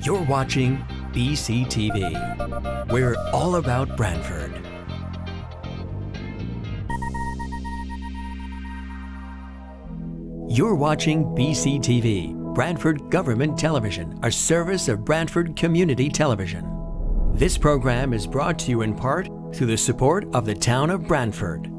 You're watching BCTV. We're all about Brantford. You're watching BCTV, Brantford Government Television, a service of Brantford Community Television. This program is brought to you in part through the support of the town of Brantford.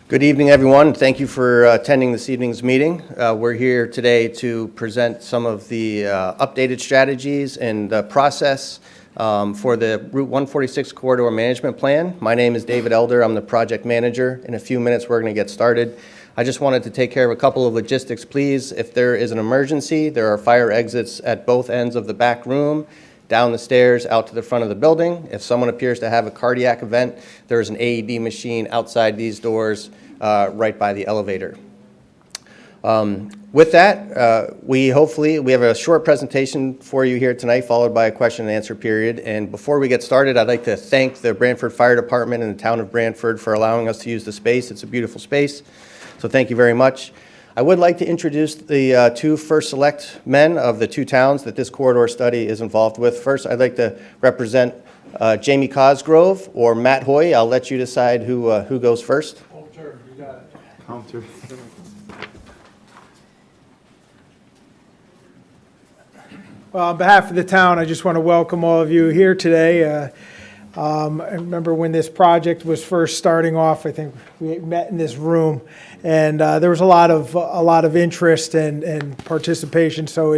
Good evening, everyone. Thank you for attending this evening's meeting. We're here today to present some of the updated strategies and the process for the Route 146 Corridor Management Plan. My name is David Elder. I'm the project manager. In a few minutes, we're going to get started. I just wanted to take care of a couple of logistics, please. If there is an emergency, there are fire exits at both ends of the back room, down the stairs, out to the front of the building. If someone appears to have a cardiac event, there is an AED machine outside these doors right by the elevator. With that, we have a short presentation for you here tonight, followed by a question and answer period. And before we get started, I'd like to thank the Brantford Fire Department and the town of Brantford for allowing us to use the space. It's a beautiful space, so thank you very much. I would like to introduce the two first select men of the two towns that this corridor study is involved with. First, I'd like to represent Jamie Cosgrove or Matt Hoy. I'll let you decide who goes first. You got it. Counter. Well, on behalf of the town, I just want to welcome all of you here today. I remember when this project was first starting off, I think we met in this room, and there was a lot of interest and participation. So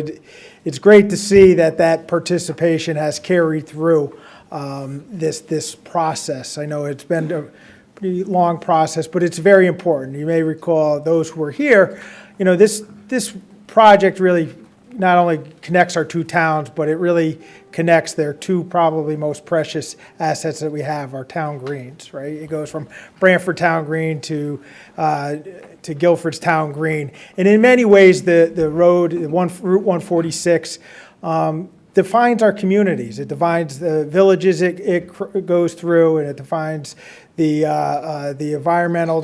it's great to see that participation has carried through this process. I know it's been a pretty long process, but it's very important. You may recall, those who were here, this project really not only connects our two towns, but it really connects their two probably most precious assets that we have, our town greens, right? It goes from Brantford Town Green to Guilford's Town Green. And in many ways, the road, Route 146, defines our communities. It defines the villages it goes through, and it defines the environmental,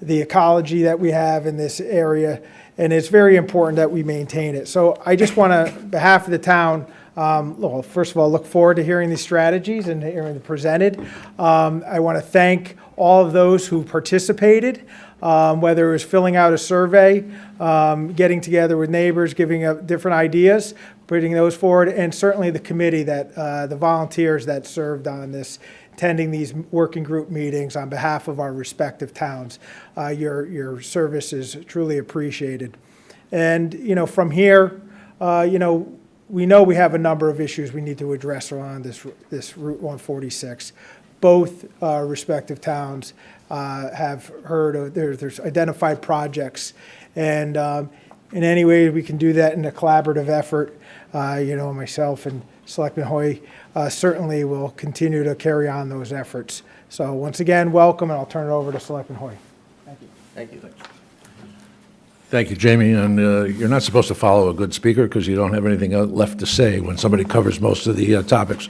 the ecology that we have in this area. And it's very important that we maintain it. So I just want to, on behalf of the town, well, first of all, look forward to hearing these strategies and hearing them presented. I want to thank all of those who participated, whether it was filling out a survey, getting together with neighbors, giving up different ideas, putting those forward, and certainly the committee, the volunteers that served on this, attending these working group meetings on behalf of our respective towns. Your service is truly appreciated. And, from here, we know we have a number of issues we need to address around this Route 146. Both respective towns have heard of, there's identified projects. And in any way we can do that in a collaborative effort, myself and Selectman Hoy certainly will continue to carry on those efforts. So once again, welcome, and I'll turn it over to Selectman Hoy. Thank you. Thank you. Thank you, Jamie. And you're not supposed to follow a good speaker because you don't have anything left to say when somebody covers most of the topics.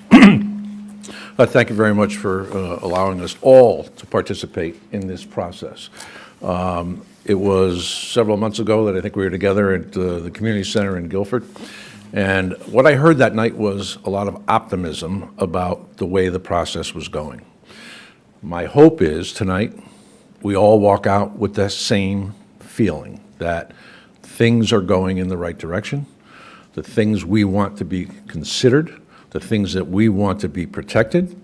But thank you very much for allowing us all to participate in this process. It was several months ago that I think we were together at the community center in Guilford. And what I heard that night was a lot of optimism about the way the process was going. My hope is tonight we all walk out with that same feeling, that things are going in the right direction, the things we want to be considered, the things that we want to be protected,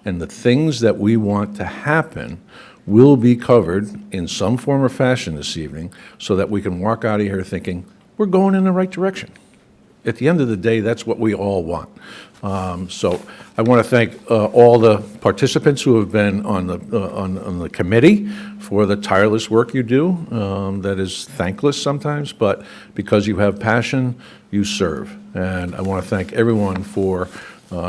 and the things that we want to happen will be covered in some form or fashion this evening so that we can walk out of here thinking we're going in the right direction. At the end of the day, that's what we all want. So I want to thank all the participants who have been on the committee for the tireless work you do. That is thankless sometimes, but because you have passion, you serve. And I want to thank everyone for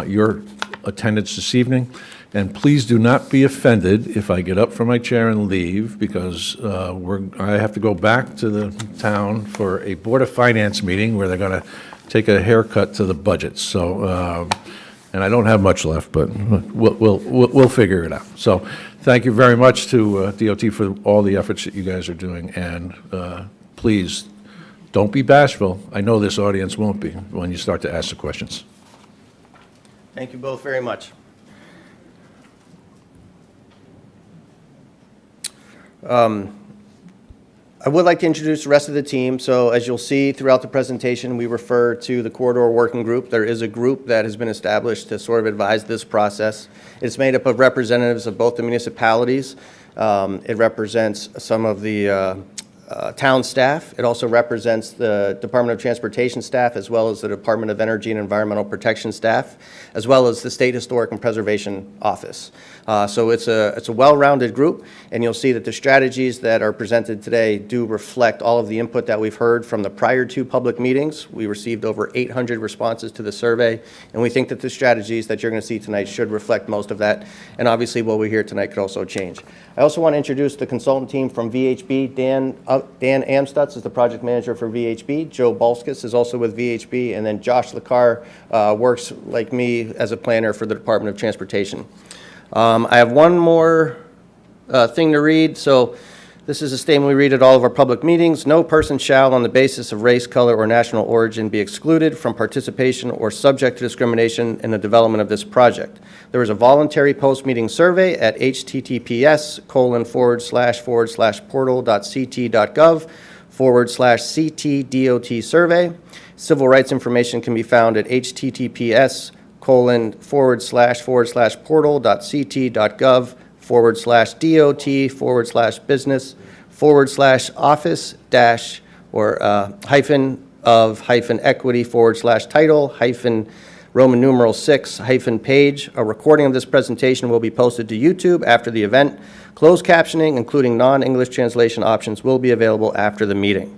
your attendance this evening. And please do not be offended if I get up from my chair and leave, because I have to go back to the town for a Board of Finance meeting where they're going to take a haircut to the budget. So And I don't have much left, but we'll figure it out. So thank you very much to DOT for all the efforts that you guys are doing, and please, don't be bashful. I know this audience won't be when you start to ask the questions. Thank you both very much. I would like to introduce the rest of the team. So as you'll see throughout the presentation, we refer to the Corridor Working Group. There is a group that has been established to sort of advise this process. It's made up of representatives of both the municipalities. It represents some of the town staff. It also represents the Department of Transportation staff, as well as the Department of Energy and Environmental Protection staff, as well as the State Historic and Preservation Office. So it's a well-rounded group, and you'll see that the strategies that are presented today do reflect all of the input that we've heard from the prior two public meetings. We received over 800 responses to the survey, and we think that the strategies that you're going to see tonight should reflect most of that, and obviously what we hear tonight could also change. I also want to introduce the consultant team from VHB. Dan Amstutz is the project manager for VHB. Joe Balskis is also with VHB, and then Josh Lacar works like me as a planner for the Department of Transportation. I have one more thing to read. So this is a statement we read at all of our public meetings. No person shall, on the basis of race, color, or national origin, be excluded from participation or subject to discrimination in the development of this project. There is a voluntary post-meeting survey at https://portal.ct.gov/CTDOT survey. Civil rights information can be found at https://portal.ct.gov/dot/business/office- or -equity/title- Roman numeral 6-page. A recording of this presentation will be posted to YouTube after the event. Closed captioning, including non-English translation options, will be available after the meeting.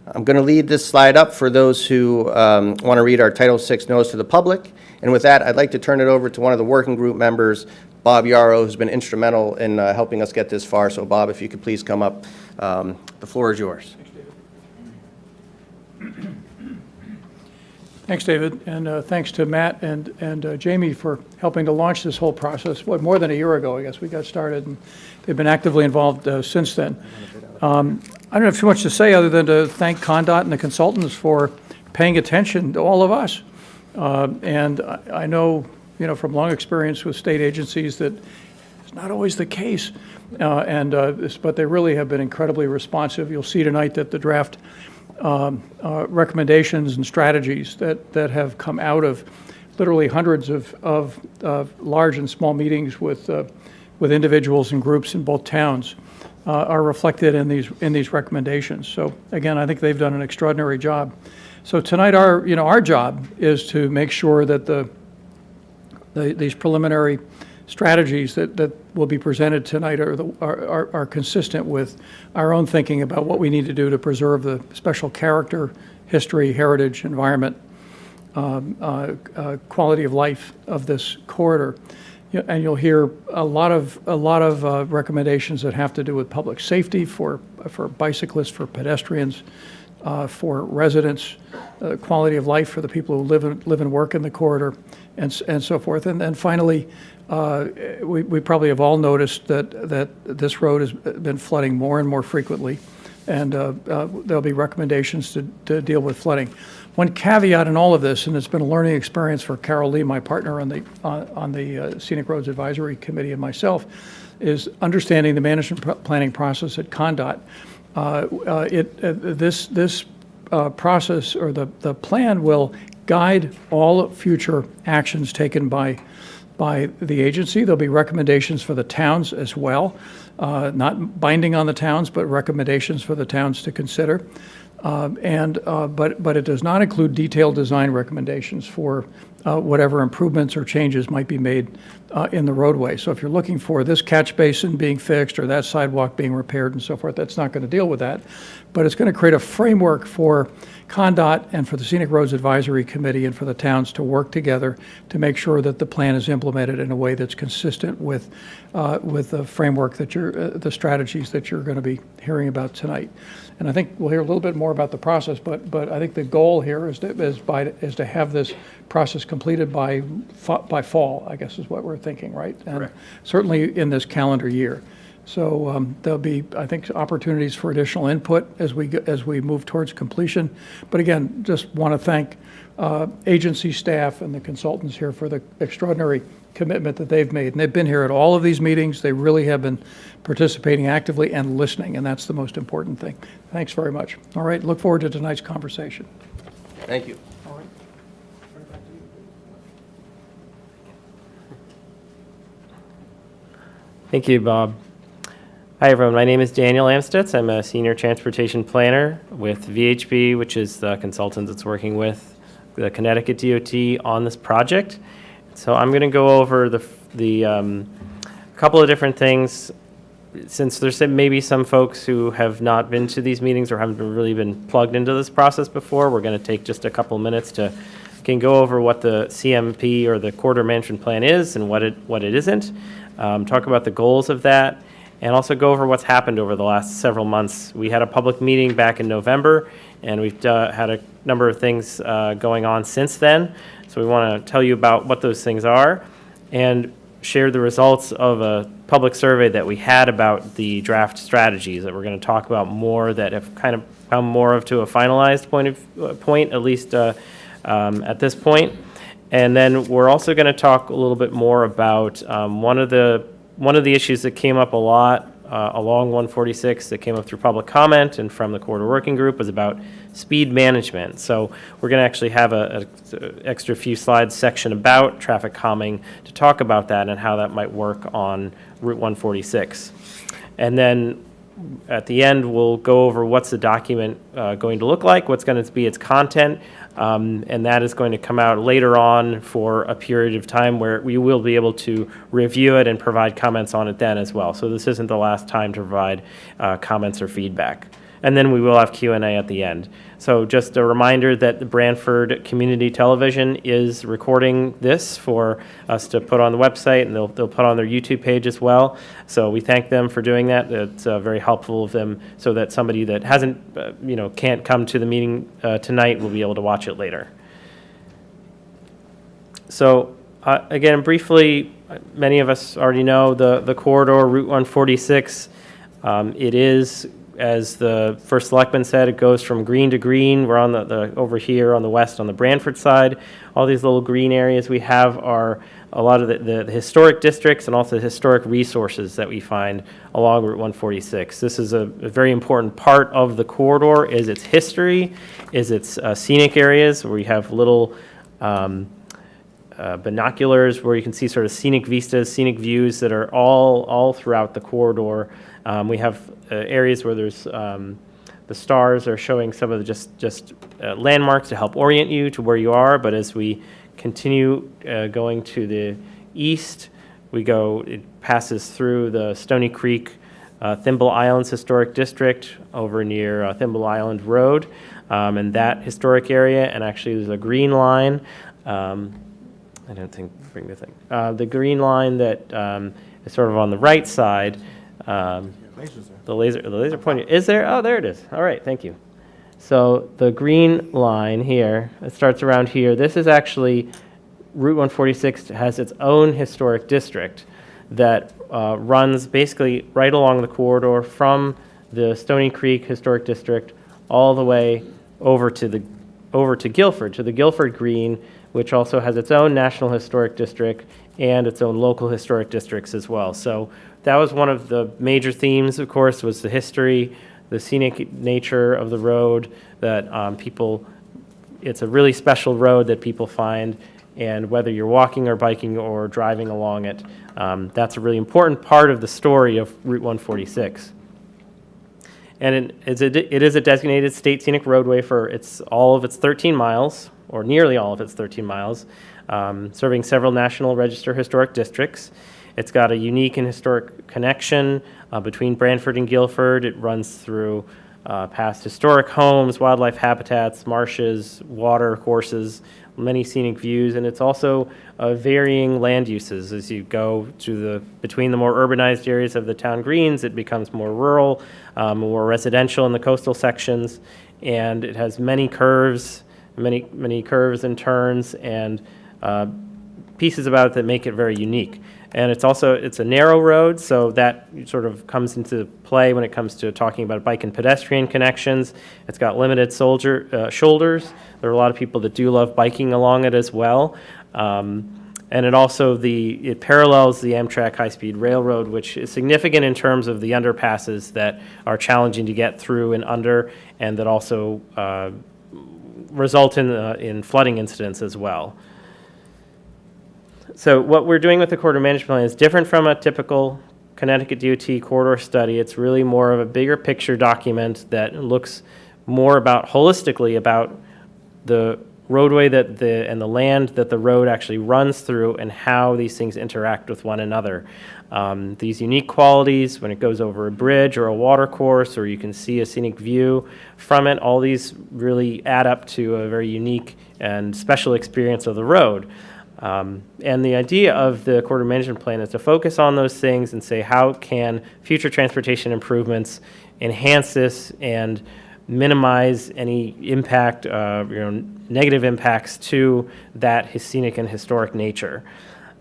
I'm going to leave this slide up for those who want to read our Title VI notice to the public. And with that, I'd like to turn it over to one of the working group members, Bob Yarrow, who's been instrumental in helping us get this far. So Bob, if you could please come up. The floor is yours. Thanks, David, and thanks to Matt and Jamie for helping to launch this whole process. More than a year ago, I guess, we got started, and they've been actively involved since then. I don't have too much to say other than to thank ConnDOT and the consultants for paying attention to all of us. And I know, from long experience with state agencies that it's not always the case, but they really have been incredibly responsive. You'll see tonight that the draft recommendations and strategies that have come out of literally hundreds of large and small meetings with individuals and groups in both towns are reflected in these recommendations. So again, I think they've done an extraordinary job. So tonight, our job is to make sure that these preliminary strategies that will be presented tonight are consistent with our own thinking about what we need to do to preserve the special character, history, heritage, environment, quality of life of this corridor. And you'll hear a lot of recommendations that have to do with public safety for bicyclists, for pedestrians, for residents, quality of life for the people who live and work in the corridor, and so forth. And then finally, we probably have all noticed that this road has been flooding more and more frequently, and there'll be recommendations to deal with flooding. One caveat in all of this, and it's been a learning experience for Carol Lee, my partner on the Scenic Roads Advisory Committee, and myself, is understanding the management planning process at ConnDOT. This process, or the plan, will guide all future actions taken by the agency. There'll be recommendations for the towns as well, not binding on the towns, but recommendations for the towns to consider. But it does not include detailed design recommendations for whatever improvements or changes might be made in the roadway. So if you're looking for this catch basin being fixed or that sidewalk being repaired and so forth, that's not going to deal with that. But it's going to create a framework for ConnDOT and for the Scenic Roads Advisory Committee and for the towns to work together to make sure that the plan is implemented in a way that's consistent with the framework that the strategies that you're going to be hearing about tonight. And I think we'll hear a little bit more about the process, but I think the goal here is to have this process completed by fall, I guess is what we're thinking, right? And certainly in this calendar year. So there'll be, I think, opportunities for additional input as we move towards completion. But again, just want to thank agency staff and the consultants here for the extraordinary commitment that they've made. And they've been here at all of these meetings. They really have been participating actively and listening, and that's the most important thing. Thanks very much. All right, look forward to tonight's conversation. Thank you. Thank you, Bob. Hi, everyone. My name is Daniel Amstutz. I'm a senior transportation planner with VHB, which is the consultant that's working with the Connecticut DOT on this project. So I'm going to go over the couple of different things. Since there's maybe some folks who have not been to these meetings or haven't really been plugged into this process before, we're going to take just a couple minutes to go over what the CMP or the corridor management plan is and what it isn't. Talk about the goals of that, and also go over what's happened over the last several months. We had a public meeting back in November, and we've had a number of things going on since then. So we want to tell you about what those things are and share the results of a public survey that we had about the draft strategies that we're going to talk about more, that have kind of come more to a finalized point, at least at this point. And then we're also going to talk a little bit more about one of the issues that came up a lot along 146 that came up through public comment and from the corridor working group was about speed management. So we're going to actually have an extra few slides section about traffic calming to talk about that and how that might work on Route 146. And then at the end, we'll go over what's the document going to look like, what's going to be its content, and that is going to come out later on for a period of time where we will be able to review it and provide comments on it then as well. So this isn't the last time to provide comments or feedback. And then we will have Q&A at the end. So just a reminder that the Brantford Community Television is recording this for us to put on the website, and they'll put on their YouTube page as well. So we thank them for doing that. It's very helpful of them so that somebody that hasn't, can't come to the meeting tonight will be able to watch it later. So again, briefly, many of us already know the corridor, Route 146. It is, as the first selectman said, it goes from green to green. We're on the over here on the west on the Brantford side. All these little green areas we have are a lot of the historic districts and also historic resources that we find along Route 146. This is a very important part of the corridor, is its history, is its scenic areas where we have little binoculars where you can see sort of scenic vistas, scenic views that are all throughout the corridor. We have areas where there's the stars are showing some of the just landmarks to help orient you to where you are. But as we continue going to the east, it passes through the Stony Creek, Thimble Islands Historic District over near Thimble Island Road, and that historic area. And actually, there's a green line. I don't think bring the thing. The green line that is sort of on the right side. The laser pointer is there? Oh, there it is. All right, thank you. So the green line here, it starts around here. This is actually Route 146 has its own historic district that runs basically right along the corridor from the Stony Creek Historic District all the way over to Guilford, to the Guilford Green, which also has its own National Historic District and its own local historic districts as well. So that was one of the major themes, of course, was the history, the scenic nature of the road, that it's a really special road that people find, and whether you're walking or biking or driving along it, that's a really important part of the story of Route 146. And it is a designated state scenic roadway for all of its 13 miles, or nearly all of its 13 miles, serving several National Register historic districts. It's got a unique and historic connection between Brantford and Guilford. It runs through past historic homes, wildlife habitats, marshes, water courses, many scenic views, and it's also varying land uses. As you go to between the more urbanized areas of the town greens, it becomes more rural, more residential in the coastal sections, and it has many curves, many curves and turns, and pieces about it that make it very unique. And it's a narrow road, so that sort of comes into play when it comes to talking about bike and pedestrian connections. It's got limited shoulders. There are a lot of people that do love biking along it as well. And it parallels the Amtrak high-speed railroad, which is significant in terms of the underpasses that are challenging to get through and under, and that also result in flooding incidents as well. So what we're doing with the corridor management plan is different from a typical Connecticut DOT corridor study. It's really more of a bigger picture document that looks more holistically about the roadway and the land that the road actually runs through and how these things interact with one another. These unique qualities when it goes over a bridge or a water course, or you can see a scenic view from it, all these really add up to a very unique and special experience of the road. And the idea of the corridor management plan is to focus on those things and say, how can future transportation improvements enhance this and minimize any impact, negative impacts to that scenic and historic nature.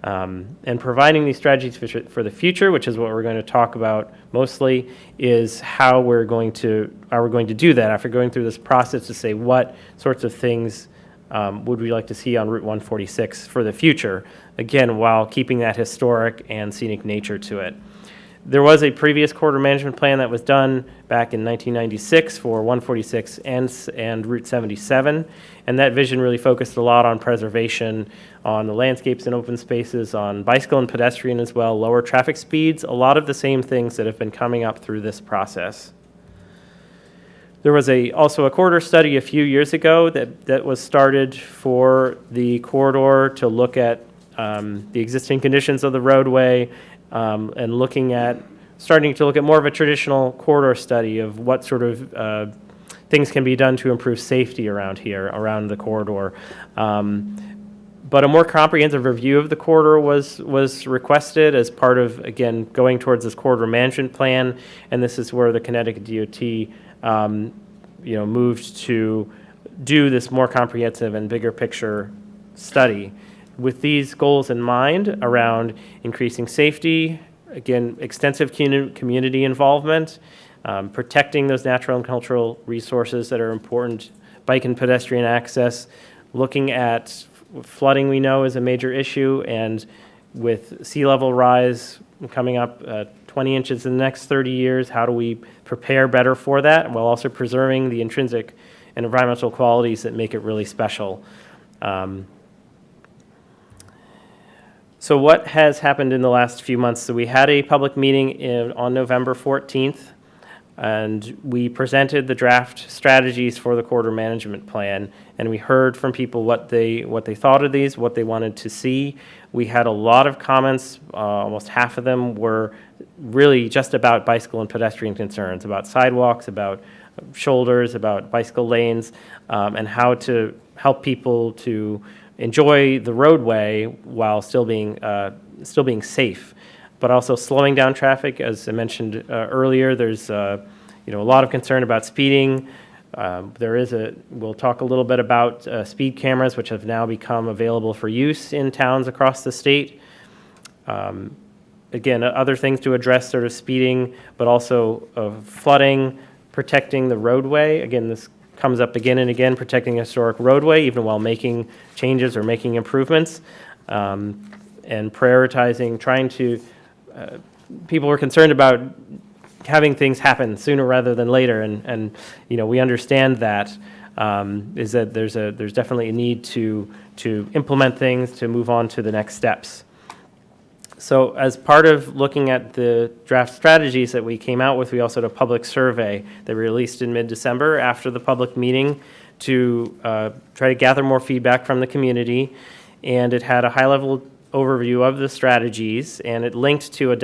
And providing these strategies for the future, which is what we're going to talk about mostly, is how we're going to do that after going through this process to say what sorts of things would we like to see on Route 146 for the future, again, while keeping that historic and scenic nature to it. There was a previous corridor management plan that was done back in 1996 for 146 and Route 77, and that vision really focused a lot on preservation, on the landscapes and open spaces, on bicycle and pedestrian as well, lower traffic speeds, a lot of the same things that have been coming up through this process. There was also a corridor study a few years ago that was started for the corridor to look at the existing conditions of the roadway and starting to look at more of a traditional corridor study of what sort of things can be done to improve safety around here, around the corridor. But a more comprehensive review of the corridor was requested as part of, again, going towards this corridor management plan, and this is where the Connecticut DOT moved to do this more comprehensive and bigger picture study with these goals in mind around increasing safety, again, extensive community involvement, protecting those natural and cultural resources that are important, bike and pedestrian access, looking at flooding we know is a major issue, and with sea level rise coming up 20 inches in the next 30 years, how do we prepare better for that while also preserving the intrinsic and environmental qualities that make it really special. So what has happened in the last few months? So we had a public meeting on November 14th, and we presented the draft strategies for the corridor management plan, and we heard from people what they thought of these, what they wanted to see. We had a lot of comments. Almost half of them were really just about bicycle and pedestrian concerns, about sidewalks, about shoulders, about bicycle lanes, and how to help people to enjoy the roadway while still being safe, but also slowing down traffic. As I mentioned earlier, there's a lot of concern about speeding. We'll talk a little bit about speed cameras, which have now become available for use in towns across the state. Again, other things to address sort of speeding, but also flooding, protecting the roadway. Again, this comes up again and again, protecting a historic roadway, even while making changes or making improvements, and prioritizing, people were concerned about having things happen sooner rather than later, and we understand that, is that there's definitely a need to implement things, to move on to the next steps. So as part of looking at the draft strategies that we came out with, we also had a public survey that we released in mid-December after the public meeting to try to gather more feedback from the community. And it had a high-level overview of the strategies, and it linked to a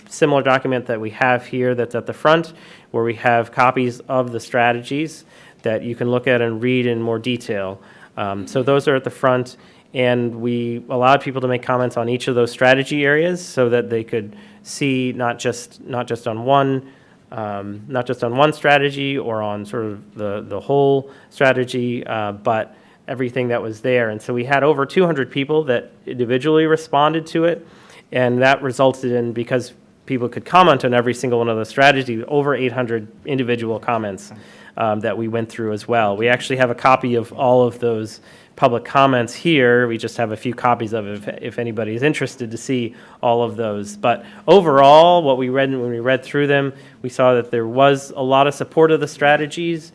similar document that we have here that's at the front, where we have copies of the strategies that you can look at and read in more detail. So those are at the front. And we allowed people to make comments on each of those strategy areas so that they could see not just on one not just on one strategy or on sort of the whole strategy, but everything that was there. And so we had over 200 people that individually responded to it, and that resulted in, because people could comment on every single one of the strategies, over 800 individual comments that we went through as well. We actually have a copy of all of those public comments here. We just have a few copies of it if anybody is interested to see all of those. But overall, what we read when we read through them, we saw that there was a lot of support of the strategies,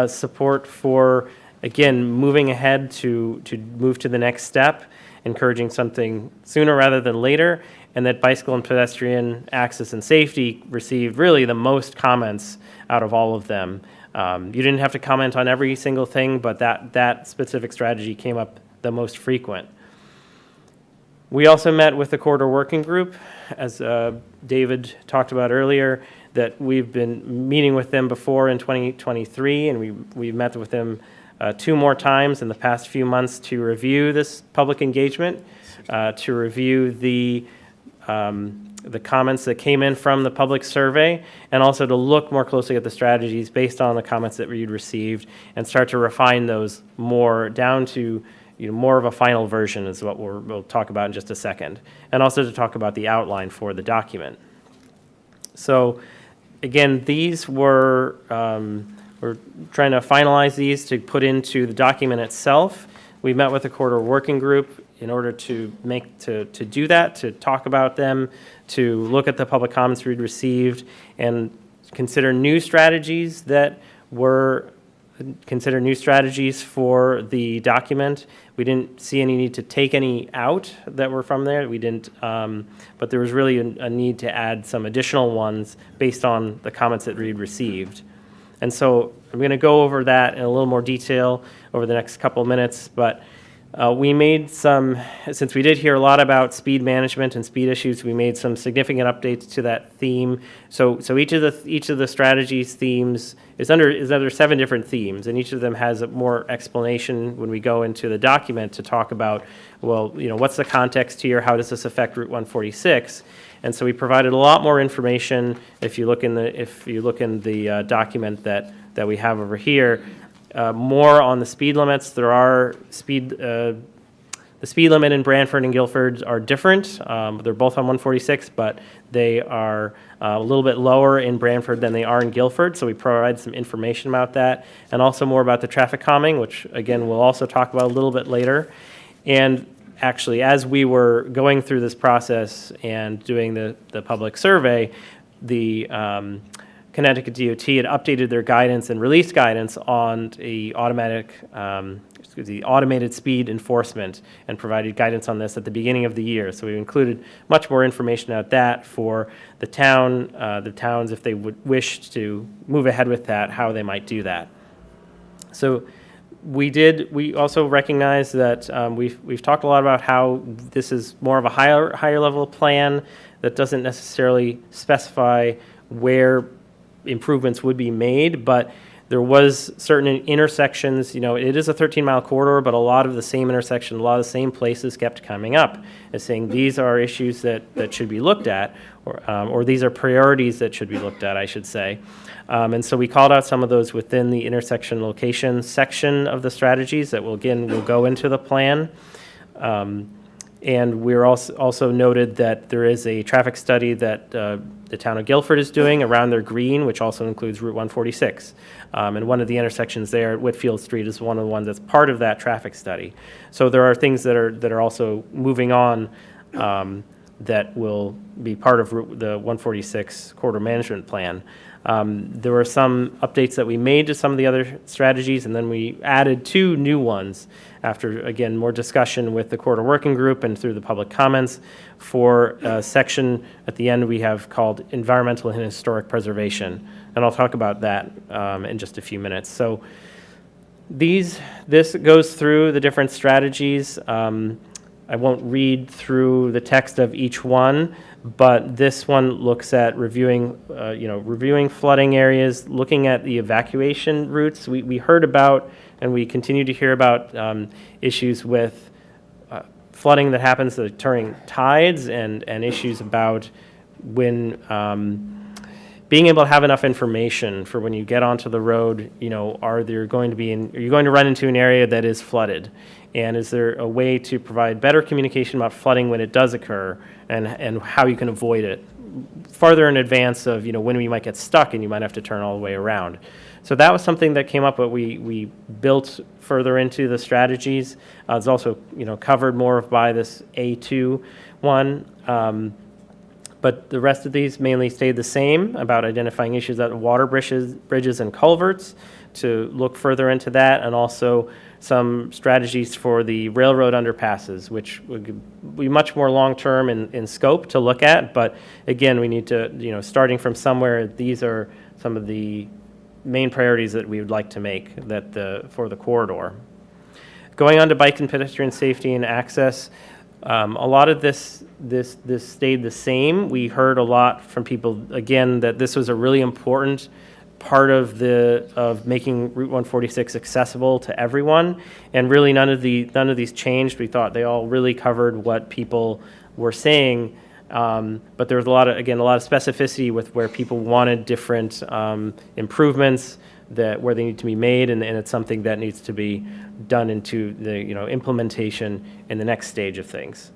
support for, again, moving ahead to move to the next step, encouraging something sooner rather than later, and that bicycle and pedestrian access and safety received really the most comments out of all of them. You didn't have to comment on every single thing, but that specific strategy came up the most frequent. We also met with the corridor working group, as David talked about earlier, that we've been meeting with them before in 2023, and we've met with them 2 more times in the past few months to review this public engagement, to review the comments that came in from the public survey, and also to look more closely at the strategies based on the comments that we'd received and start to refine those more down to more of a final version is what we'll talk about in just a second, and also to talk about the outline for the document. So again, these were, we're trying to finalize these to put into the document itself. We met with the corridor working group in order to do that, to talk about them, to look at the public comments we'd received, and consider new strategies for the document. We didn't see any need to take any out that were from there. We didn't, but there was really a need to add some additional ones based on the comments that we'd received. And so I'm going to go over that in a little more detail over the next couple of minutes, but we made some, since we did hear a lot about speed management and speed issues, we made some significant updates to that theme. So each of the strategies themes is under 7 different themes, and each of them has more explanation when we go into the document to talk about, well, what's the context here? How does this affect Route 146? And so we provided a lot more information. If you look in the document that we have over here. More on the speed limits. There are the speed limit in Brantford and Guilford are different. They're both on 146, but they are a little bit lower in Brantford than they are in Guilford. So we provide some information about that, and also more about the traffic calming, which again we'll also talk about a little bit later. And actually, as we were going through this process and doing the public survey, the Connecticut DOT had updated their guidance and released guidance on the automated speed enforcement, and provided guidance on this at the beginning of the year. So we included much more information about that for the towns if they would wish to move ahead with that, how they might do that. So we also recognize that we've talked a lot about how this is more of a higher level plan that doesn't necessarily specify where improvements would be made, but there was certain intersections, it is a 13-mile corridor, but a lot of the same intersections, a lot of the same places kept coming up as saying these are issues that should be looked at, or these are priorities that should be looked at, I should say. And so we called out some of those within the intersection location section of the strategies that will go into the plan. And we're also noted that there is a traffic study that the town of Guilford is doing around their green, which also includes Route 146. And one of the intersections there at Whitfield Street is one of the ones that's part of that traffic study. So there are things that are also moving on that will be part of the 146 corridor management plan. There were some updates that we made to some of the other strategies, and then we added 2 new ones after, again, more discussion with the corridor working group and through the public comments for a section at the end we have called environmental and historic preservation. And I'll talk about that in just a few minutes. So this goes through the different strategies. I won't read through the text of each one, but this one looks at reviewing flooding areas, looking at the evacuation routes. We heard about, and we continue to hear about issues with flooding that happens during tides, and issues about when being able to have enough information for when you get onto the road, are you going to run into an area that is flooded? And is there a way to provide better communication about flooding when it does occur, and how you can avoid it farther in advance of, when we might get stuck and you might have to turn all the way around. So that was something that came up, but we built further into the strategies. It's also, covered more by this A2 one. But the rest of these mainly stayed the same, about identifying issues at water bridges and culverts, to look further into that, and also some strategies for the railroad underpasses, which would be much more long-term in scope to look at. But again, we need to, starting from somewhere, these are some of the main priorities that we would like to make for the corridor. Going on to bike and pedestrian safety and access, a lot of this stayed the same. We heard a lot from people, again, that this was a really important part of making Route 146 accessible to everyone, and really none of these changed. We thought they all really covered what people were saying, but there was a lot of specificity with where people wanted different improvements where they need to be made, and it's something that needs to be done into the implementation in the next stage of things.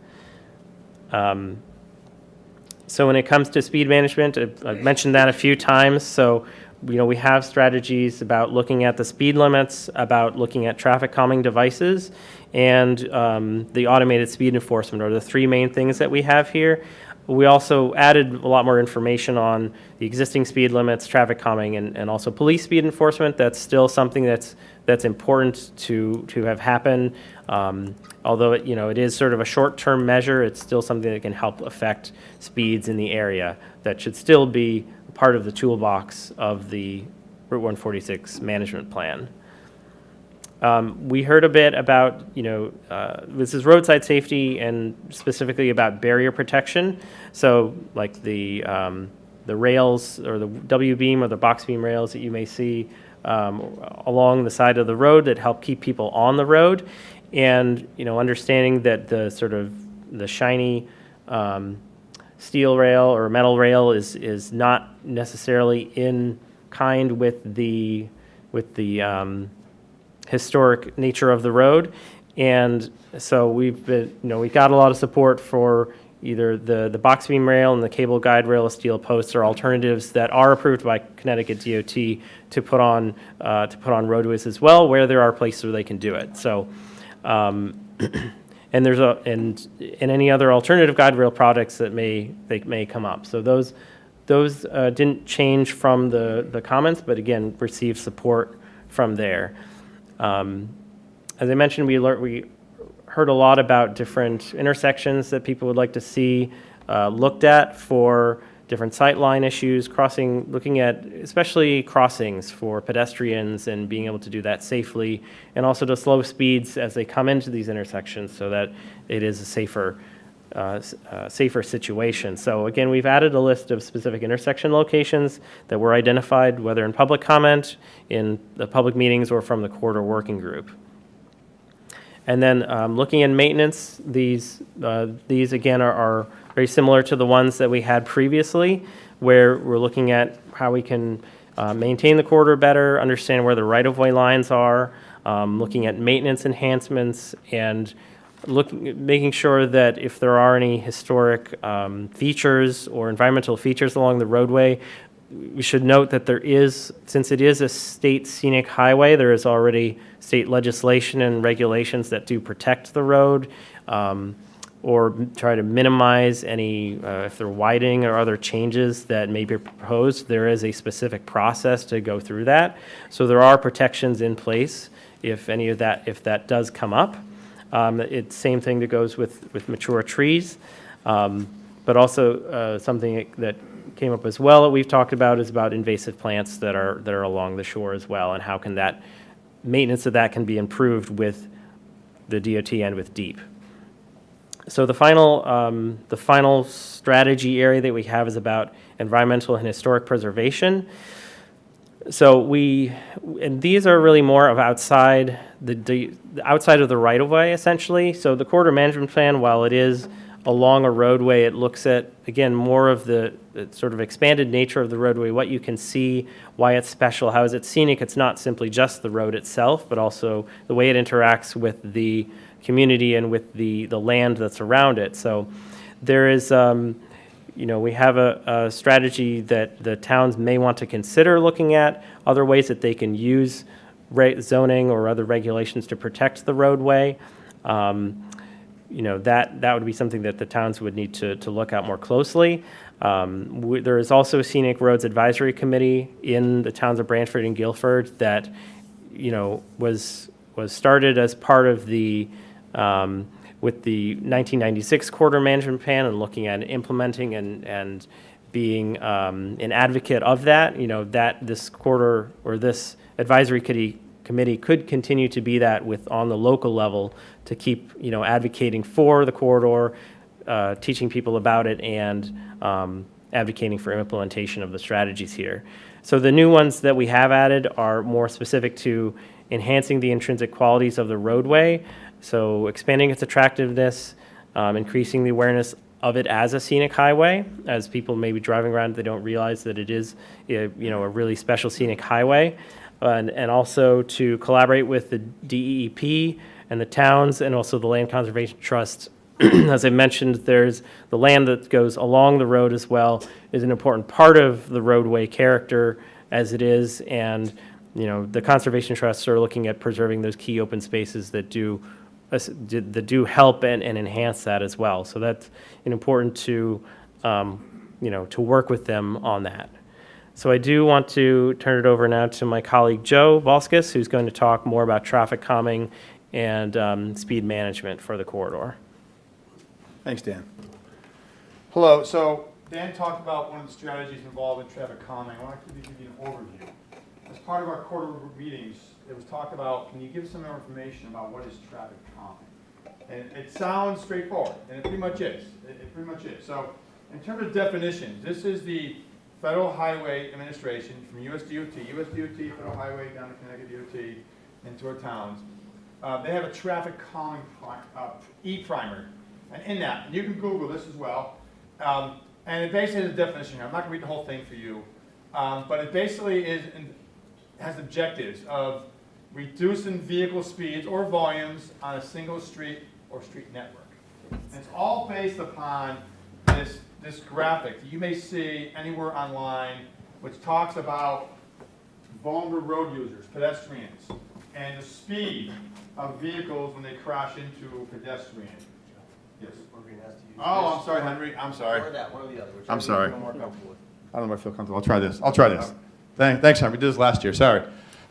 So when it comes to speed management, I've mentioned that a few times. So we have strategies about looking at the speed limits, about looking at traffic calming devices, and the automated speed enforcement are the three main things that we have here. We also added a lot more information on the existing speed limits, traffic calming, and also police speed enforcement. That's still something that's important to have happen. Although it is sort of a short-term measure, it's still something that can help affect speeds in the area. That should still be part of the toolbox of the Route 146 management plan. We heard a bit about, this is roadside safety and specifically about barrier protection. So like the rails, or the W-beam or the box beam rails that you may see along the side of the road that help keep people on the road. And, understanding that the shiny steel rail or metal rail is not necessarily in kind with the historic nature of the road. And so we got a lot of support for either the box beam rail and the cable guide rail of steel posts, or alternatives that are approved by Connecticut DOT to put on roadways as well, where there are places where they can do it. So, and there's and any other alternative guide rail products that may come up. So those didn't change from the comments, but again, received support from there. As I mentioned, we heard a lot about different intersections that people would like to see looked at for different sightline issues, looking at especially crossings for pedestrians and being able to do that safely, and also to slow speeds as they come into these intersections so that it is a safer situation. So again, we've added a list of specific intersection locations that were identified, whether in public comment, in the public meetings, or from the corridor working group. And then looking at maintenance, these again are very similar to the ones that we had previously, where we're looking at how we can maintain the corridor better, understand where the right-of-way lines are, looking at maintenance enhancements, and making sure that if there are any historic features or environmental features along the roadway, we should note that since it is a state scenic highway, there is already state legislation and regulations that do protect the road, or try to minimize any, if they're widening or other changes that may be proposed, there is a specific process to go through that. So there are protections in place if that does come up. It's same thing that goes with mature trees, but also something that came up as well that we've talked about is about invasive plants that are along the shore as well, and how can that maintenance of that can be improved with the DOT and with DEEP. So the final strategy area that we have is about environmental and historic preservation. So and these are really more of outside of the right of way, essentially. So the corridor management plan, while it is along a roadway. It looks at, again, more of the sort of expanded nature of the roadway, what you can see, why it's special, how is it scenic. It's not simply just the road itself, but also the way it interacts with the community and with the land that's around it. So there is, we have a strategy that the towns may want to consider looking at, other ways that they can use zoning or other regulations to protect the roadway. That would be something that the towns would need to look at more closely. There is also a Scenic Roads Advisory Committee in the towns of Brantford and Guilford that, was started as part of the, with the 1996 corridor management plan and looking at implementing and being an advocate of that, that this corridor or this advisory committee could continue to be that on the local level to keep, advocating for the corridor, teaching people about it, and advocating for implementation of the strategies here. So the new ones that we have added are more specific to enhancing the intrinsic qualities of the roadway, so expanding its attractiveness, increasing the awareness of it as a scenic highway. As people may be driving around, they don't realize that it is, a really special scenic highway. And also to collaborate with the DEEP and the towns and also the Land Conservation Trust. As I mentioned, there's the land that goes along the road as well is an important part of the roadway character as it is. And, the Conservation Trusts are looking at preserving those key open spaces that do help and enhance that as well. So that's important to, to work with them on that. So I do want to turn it over now to my colleague Joe Valskis, who's going to talk more about traffic calming and speed management for the corridor. Thanks, Dan. Hello. So Dan talked about one of the strategies involved in traffic calming. I want to give you an overview. As part of our quarterly meetings, it was talked about, can you give some more information about what is traffic calming? And it sounds straightforward, and it pretty much is. It pretty much is. So in terms of definitions, this is the Federal Highway Administration from USDOT, Federal Highway down to Connecticut DOT, into our towns. They have a traffic calming e-primer. And in that, and you can Google this as well, and it basically has a definition here. I'm not going to read the whole thing for you, but it basically has objectives of reducing vehicle speeds or volumes on a single street or street network. And it's all based upon this graphic that you may see anywhere online, which talks about vulnerable road users, pedestrians, and the speed of vehicles when they crash into pedestrians. Yes. Oh, I'm sorry, Henry. I'm sorry. Or that, one or the other. I'm sorry. Whichever you feel more comfortable with. I don't know if I feel comfortable. I'll try this. Thanks, Henry. We did this last year. Sorry.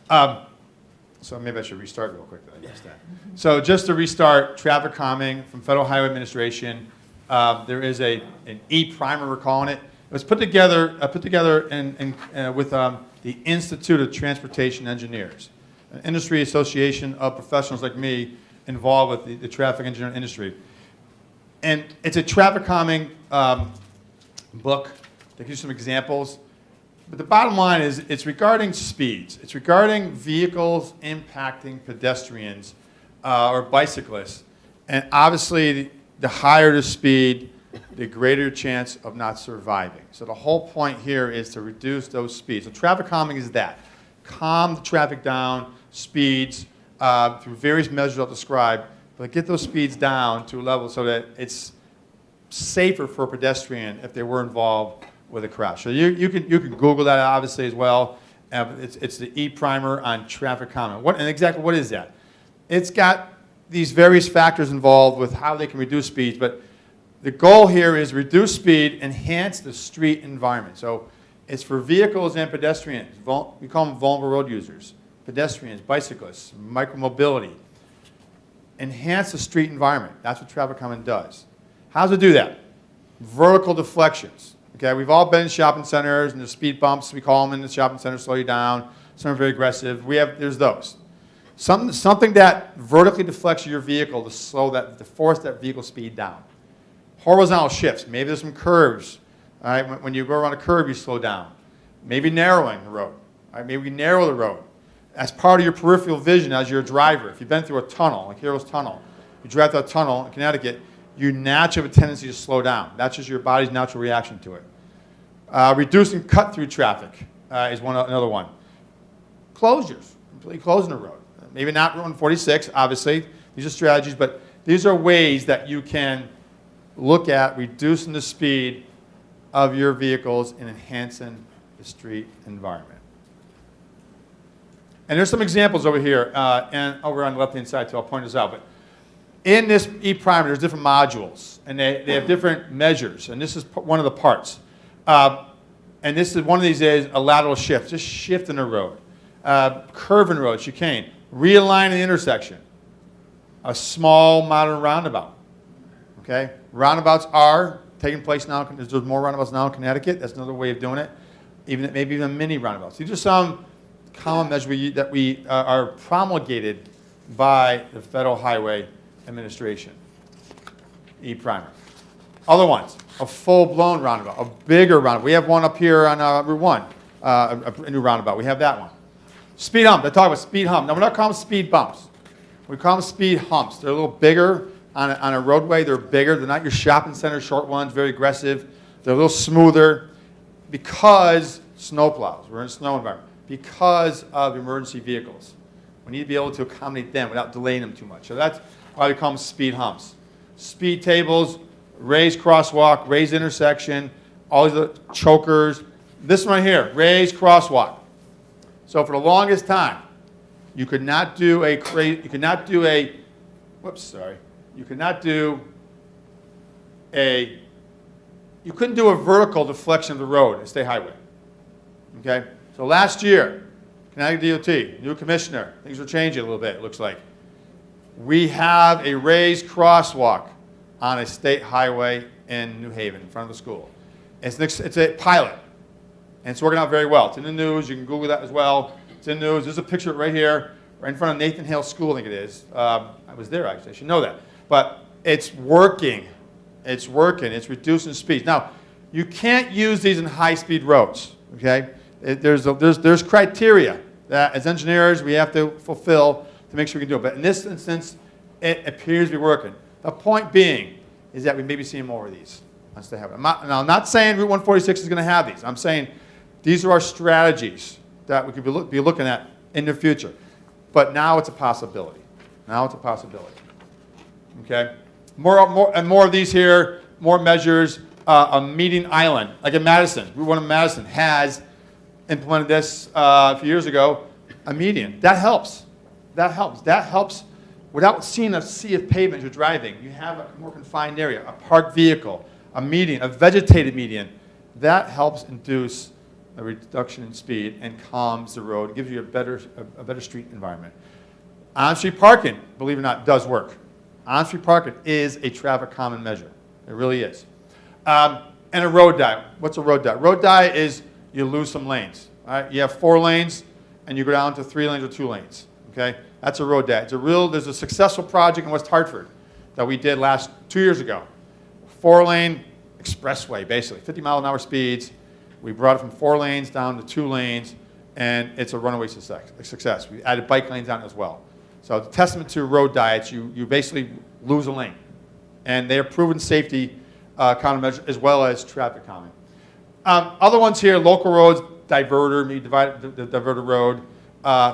So maybe I should restart real quick. I missed that. So just to restart, traffic calming from Federal Highway Administration. There is an e-primer, we're calling it. It was put together with the Institute of Transportation Engineers, an industry association of professionals like me involved with the traffic engineering industry. And it's a traffic calming book that gives you some examples. But the bottom line is it's regarding speeds. It's regarding vehicles impacting pedestrians or bicyclists. And obviously, the higher the speed, the greater chance of not surviving. So the whole point here is to reduce those speeds. So traffic calming is that. Calm the traffic down, speeds, through various measures I'll describe, but get those speeds down to a level so that it's safer for a pedestrian if they were involved with a crash. So you can Google that obviously as well. It's the e-primer on traffic calming. And exactly what is that? It's got these various factors involved with how they can reduce speeds, but the goal here is reduce speed, enhance the street environment. So it's for vehicles and pedestrians. We call them vulnerable road users, pedestrians, bicyclists, micromobility. Enhance the street environment. That's what traffic calming does. How does it do that? Vertical deflections. Okay, we've all been in shopping centers and there's speed bumps. We call them in the shopping center, slow you down. Some are very aggressive. There's those. Something that vertically deflects your vehicle to force that vehicle speed down. Horizontal shifts. Maybe there's some curves. All right, when you go around a curve, you slow down. Maybe narrowing the road. All right, maybe we narrow the road. As part of your peripheral vision as you're a driver. If you've been through a tunnel, like Heroes Tunnel, you drive through a tunnel in Connecticut, you naturally have a tendency to slow down. That's just your body's natural reaction to it. Reducing cut-through traffic is another one. Closures, completely closing the road. Maybe not Route 146, obviously. These are strategies, but these are ways that you can look at reducing the speed of your vehicles and enhancing the street environment. And there's some examples over here and over on the left-hand side, too. I'll point this out. But in this e-primer, there's different modules, and they have different measures, and this is one of the parts. And this is one of these is a lateral shift, just shifting the road. Curving road, chicane, realigning the intersection, a small modern roundabout. Okay, roundabouts are taking place now. There's more roundabouts now in Connecticut. That's another way of doing it. Maybe even mini roundabouts. These are some common measures that we are promulgated by the Federal Highway Administration. E-primer. Other ones, a full-blown roundabout, a bigger roundabout. We have one up here on Route 1, a new roundabout. We have that one. Speed hump. They talk about speed hump. Now, we're not calling them speed bumps. We call them speed humps. They're a little bigger on a roadway. They're bigger. They're not your shopping center short ones, very aggressive. They're a little smoother because snowplows. We're in a snow environment. Because of emergency vehicles. We need to be able to accommodate them without delaying them too much. So that's why we call them speed humps. Speed tables, raised crosswalk, raised intersection, all these other chokers. This one right here, raised crosswalk. So for the longest time, you could not do a vertical deflection of the road at State Highway. Okay? So last year, Connecticut DOT, new commissioner, things are changing a little bit, it looks like. We have a raised crosswalk on a state highway in New Haven, in front of the school. It's a pilot, and it's working out very well. It's in the news. You can Google that as well. It's in the news. There's a picture right here, right in front of Nathan Hale School, I think it is. I was there, actually. I should know that. But it's working. It's working. It's reducing speeds. Now, you can't use these in high-speed roads, okay? There's criteria that, as engineers, we have to fulfill to make sure we can do it. But in this instance, it appears to be working. The point being is that we may be seeing more of these once they have it. I'm not saying Route 146 is going to have these. I'm saying these are our strategies that we could be looking at in the future. But now it's a possibility. Now it's a possibility. Okay? More of these here, more measures. A median island, like in Madison. Route 1 in Madison has implemented this a few years ago, a median. That helps. That helps. That helps without seeing a sea of pavement as you're driving. You have a more confined area, a parked vehicle, a median, a vegetated median. That helps induce a reduction in speed and calms the road, gives you a better street environment. On-street parking, believe it or not, does work. On-street parking is a traffic calming measure. It really is. And a road dye. What's a road dye? Road dye is you lose some lanes. All right? You have 4 lanes, and you go down to 3 lanes or 2 lanes. Okay? That's a road dye. There's a successful project in West Hartford that we did 2 years ago. 4-lane expressway, basically, 50-mile-an-hour speeds. We brought it from 4 lanes down to 2 lanes, and it's a runaway success. We added bike lanes on it as well. So it's a testament to road diets. You basically lose a lane. And they are proven safety countermeasures as well as traffic calming. Other ones here, local roads, diverter, diverter road,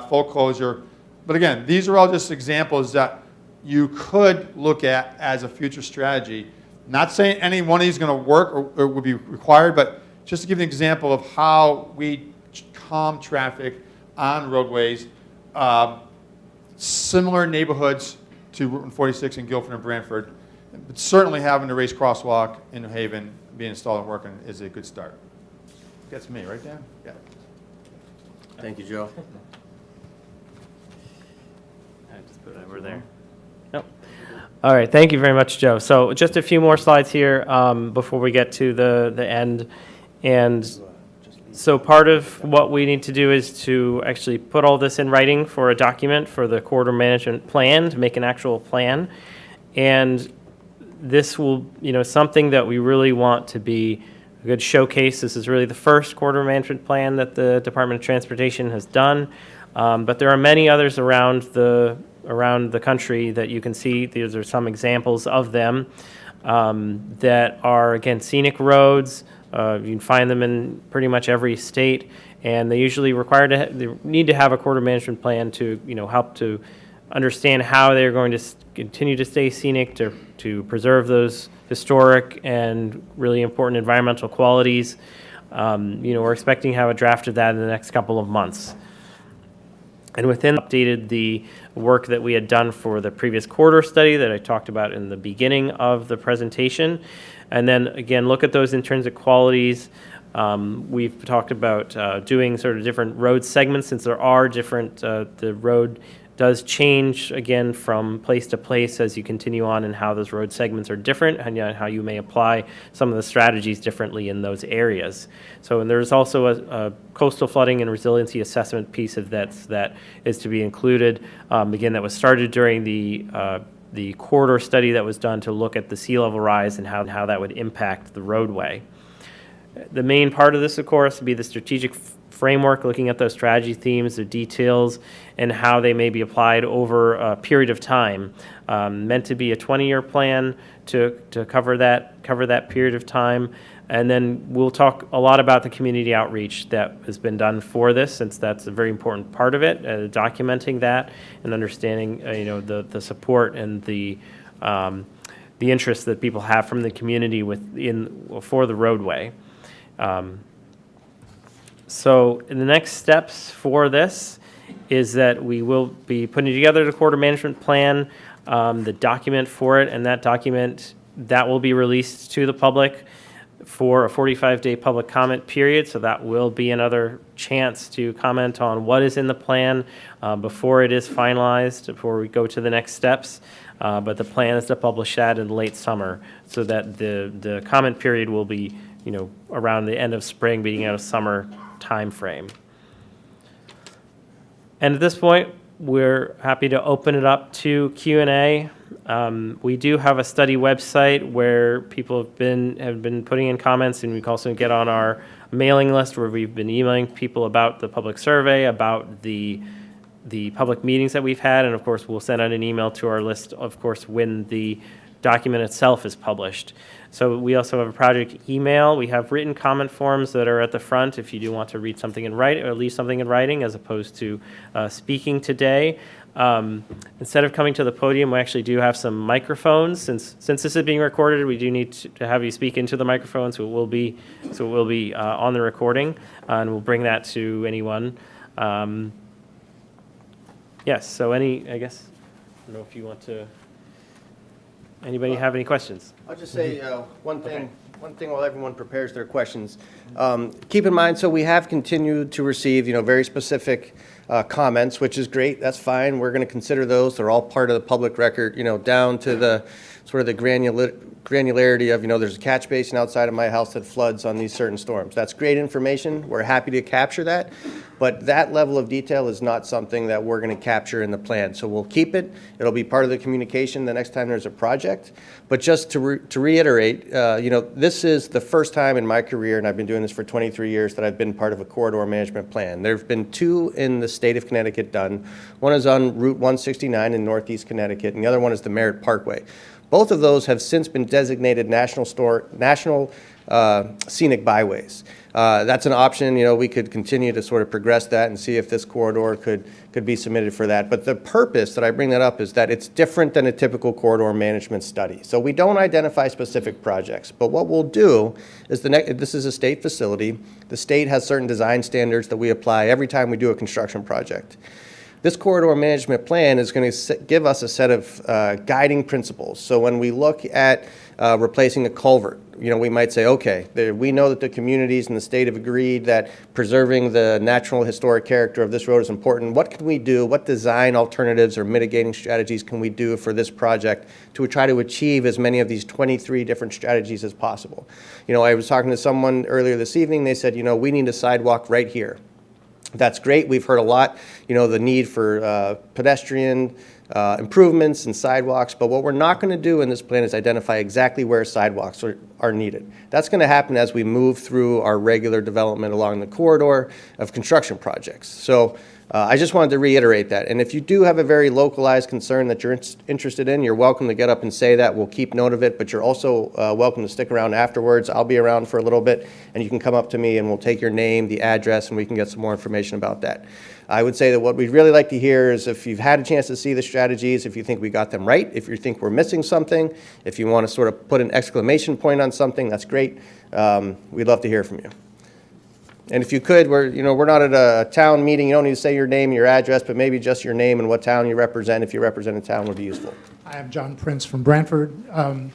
full closure. But again, these are all just examples that you could look at as a future strategy. Not saying any one of these is going to work or would be required, but just to give you an example of how we calm traffic on roadways, similar neighborhoods to Route 146 in Guilford and Branford, but certainly having the raised crosswalk in New Haven being installed and working is a good start. That's me, right, Dan? Yeah. Thank you, Joe. I just put it over there. Nope. All right, thank you very much, Joe. So just a few more slides here before we get to the end. And so part of what we need to do is to actually put all this in writing for a document for the corridor management plan, to make an actual plan. And this will, something that we really want to be a good showcase. This is really the first corridor management plan that the Department of Transportation has done. But there are many others around the country that you can see. These are some examples of them. that are, again, scenic roads. You can find them in pretty much every state, and they usually they need to have a corridor management plan to, help to understand how they're going to continue to stay scenic, to preserve those historic and really important environmental qualities. We're expecting to have a draft of that in the next couple of months. And within updated the work that we had done for the previous corridor study that I talked about in the beginning of the presentation. And then again, look at those intrinsic qualities. We've talked about doing sort of different road segments, since there are different, the road does change again from place to place as you continue on, and how those road segments are different, and how you may apply some of the strategies differently in those areas. So, and there's also a coastal flooding and resiliency assessment piece of that is to be included. Again, that was started during the corridor study that was done to look at the sea level rise and how that would impact the roadway. The main part of this, of course, would be the strategic framework, looking at those strategy themes, the details, and how they may be applied over a period of time. Meant to be a 20-year plan to cover that period of time. And then we'll talk a lot about the community outreach that has been done for this, since that's a very important part of it, documenting that and understanding the support and the interest that people have from the community for the roadway. So the next steps for this is that we will be putting together the corridor management plan, the document for it, and that document that will be released to the public for a 45-day public comment period. So that will be another chance to comment on what is in the plan before it is finalized, before we go to the next steps. But the plan is to publish that in late summer, so that the comment period will be around the end of spring, beginning of summer time frame. And at this point, we're happy to open it up to Q&A. We do have a study website where people have been putting in comments, and we can also get on our mailing list where we've been emailing people about the public survey, about the public meetings that we've had, and of course we'll send out an email to our list, of course, when the document itself is published. So we also have a project email. We have written comment forms that are at the front if you do want to read something in writing or leave something in writing, as opposed to speaking today. Instead of coming to the podium, we actually do have some microphones. Since this is being recorded, we do need to have you speak into the microphone, so it will be on the recording, and we'll bring that to anyone. Yes. So I guess I don't know if you want to. Anybody have any questions? I'll just say one thing while everyone prepares their questions. Keep in mind, so we have continued to receive, very specific comments, which is great. That's fine. We're going to consider those. They're all part of the public record, down to the sort of the granularity of, there's a catch basin outside of my house that floods on these certain storms. That's great information. We're happy to capture that. But that level of detail is not something that we're going to capture in the plan. So we'll keep it. It'll be part of the communication the next time there's a project. But just to reiterate, this is the first time in my career, and I've been doing this for 23 years, that I've been part of a corridor management plan. There have been two in the state of Connecticut done. One is on Route 169 in Northeast Connecticut, and the other one is the Merritt Parkway. Both of those have since been designated national scenic byways. That's an option. We could continue to sort of progress that and see if this corridor could be submitted for that. But the purpose that I bring that up is that it's different than a typical corridor management study. So we don't identify specific projects. But what we'll do is this is a state facility. The state has certain design standards that we apply every time we do a construction project. This corridor management plan is going to give us a set of guiding principles. So when we look at replacing a culvert, we might say, okay, we know that the communities in the state have agreed that preserving the natural historic character of this road is important. What can we do? What design alternatives or mitigating strategies can we do for this project to try to achieve as many of these 23 different strategies as possible? I was talking to someone earlier this evening. They said, we need a sidewalk right here. That's great. We've heard a lot, the need for pedestrian improvements and sidewalks, but what we're not going to do in this plan is identify exactly where sidewalks are needed. That's going to happen as we move through our regular development along the corridor of construction projects. So I just wanted to reiterate that. And if you do have a very localized concern that you're interested in, you're welcome to get up and say that. We'll keep note of it, but you're also welcome to stick around afterwards. I'll be around for a little bit, and you can come up to me, and we'll take your name, the address, and we can get some more information about that. I would say that what we'd really like to hear is if you've had a chance to see the strategies, if you think we got them right, if you think we're missing something, if you want to sort of put an exclamation point on something, that's great. We'd love to hear from you. And if you could, we're not at a town meeting. You don't need to say your name and your address, but maybe just your name and what town you represent. If you represent a town, would be useful. I am John Prince from Brantford. I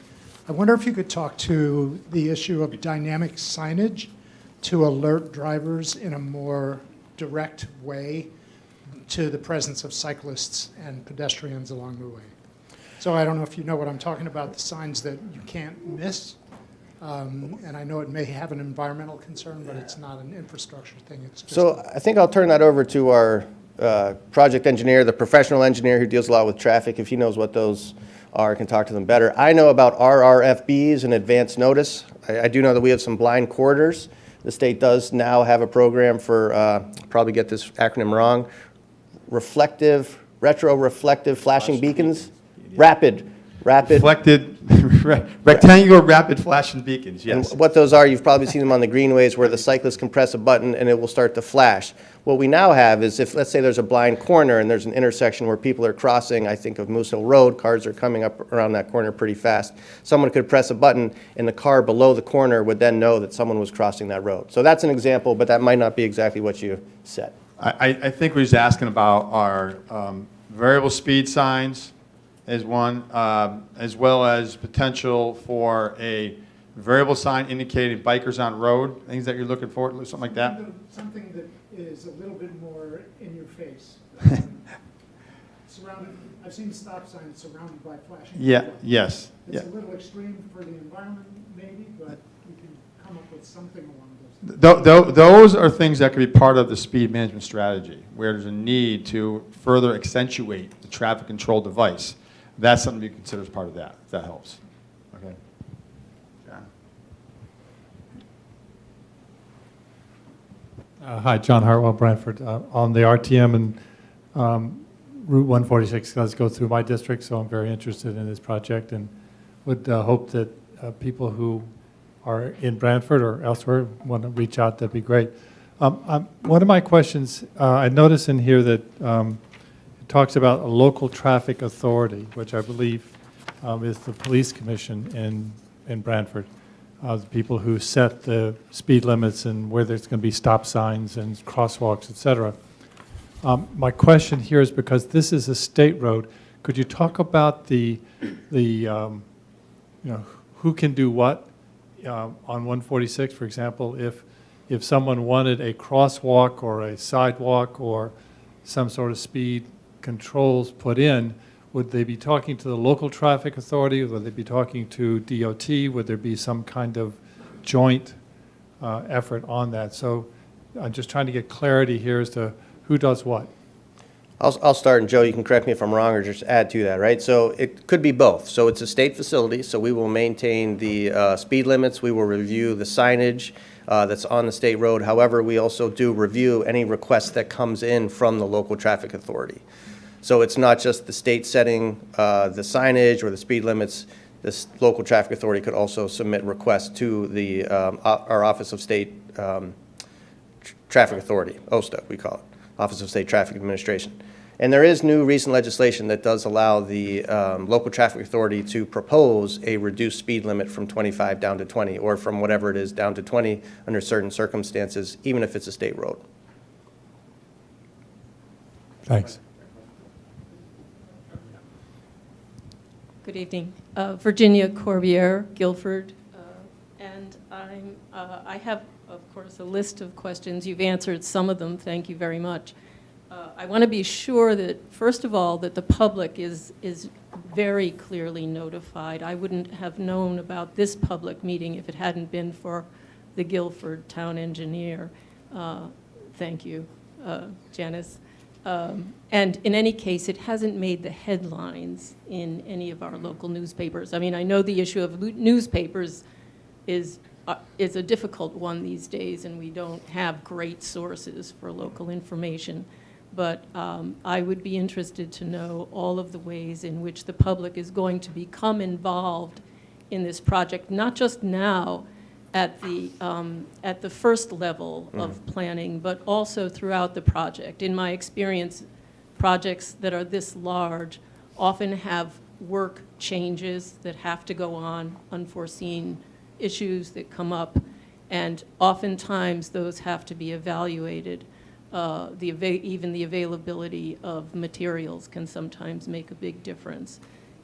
wonder if you could talk to the issue of dynamic signage to alert drivers in a more direct way to the presence of cyclists and pedestrians along the way. So I don't know if you know what I'm talking about, the signs that you can't miss. And I know it may have an environmental concern, but it's not an infrastructure thing. It's just So I think I'll turn that over to our project engineer, the professional engineer who deals a lot with traffic. If he knows what those are, can talk to them better. I know about RRFBs and advance notice. I do know that we have some blind corridors. The state does now have a program for, probably get this acronym wrong, retro-reflective flashing beacons. Rapid. Reflected, rectangular rapid flashing beacons, yes. And what those are, you've probably seen them on the greenways where the cyclist can press a button and it will start to flash. What we now have is if, let's say there's a blind corner and there's an intersection where people are crossing, I think of Moose Hill Road, cars are coming up around that corner pretty fast. Someone could press a button and the car below the corner would then know that someone was crossing that road. So that's an example, but that might not be exactly what you said. I think we're just asking about our variable speed signs is one, as well as potential for a variable sign indicating bikers on road, things that you're looking for, something like that. something that is a little bit more in your face. Surrounded, I've seen stop signs surrounded by flashing. Yeah, lights. yes. Yeah. It's a little extreme for the environment, maybe, but you can come up with something along those lines. Those are things that could be part of the speed management strategy, where there's a need to further accentuate the traffic control device. That's something you consider as part of that, if that helps. Okay. John. Hi, John Hartwell, Brantford. On the RTM and Route 146 does go through my district, so I'm very interested in this project and would hope that people who are in Brantford or elsewhere want to reach out. That'd be great. One of my questions, I notice in here that it talks about a local traffic authority, which I believe is the police commission in Brantford. The people who set the speed limits and where there's going to be stop signs and crosswalks, et cetera. My question here is because this is a state road, could you talk about the who can do what on 146, for example, if someone wanted a crosswalk or a sidewalk or some sort of speed controls put in, would they be talking to the local traffic authority? Would they be talking to DOT? Would there be some kind of joint effort on that? So I'm just trying to get clarity here as to who does what. I'll start, and Joe, you can correct me if I'm wrong or just add to that, right? So it could be both. So it's a state facility, so we will maintain the speed limits. We will review the signage that's on the state road. However, we also do review any request that comes in from the local traffic authority. So it's not just the state setting the signage or the speed limits. This local traffic authority could also submit requests to the our Office of State Traffic Authority, OSTA, we call it, Office of State Traffic Administration. And there is new recent legislation that does allow the local traffic authority to propose a reduced speed limit from 25 down to 20, or from whatever it is down to 20 under certain circumstances, even if it's a state road. Thanks. Good evening. Virginia Corbiere, Guilford. And I have, of course, a list of questions. You've answered some of them. Thank you very much. I want to be sure that, first of all, that the public is very clearly notified. I wouldn't have known about this public meeting if it hadn't been for the Guilford town engineer. Thank you, Janice. And in any case, it hasn't made the headlines in any of our local newspapers. I mean, I know the issue of newspapers is a difficult one these days, and we don't have great sources for local information. But I would be interested to know all of the ways in which the public is going to become involved in this project, not just now at the first level of planning, but also throughout the project. In my experience, projects that are this large often have work changes that have to go on, unforeseen issues that come up, and oftentimes those have to be evaluated. Even the availability of materials can sometimes make a big difference.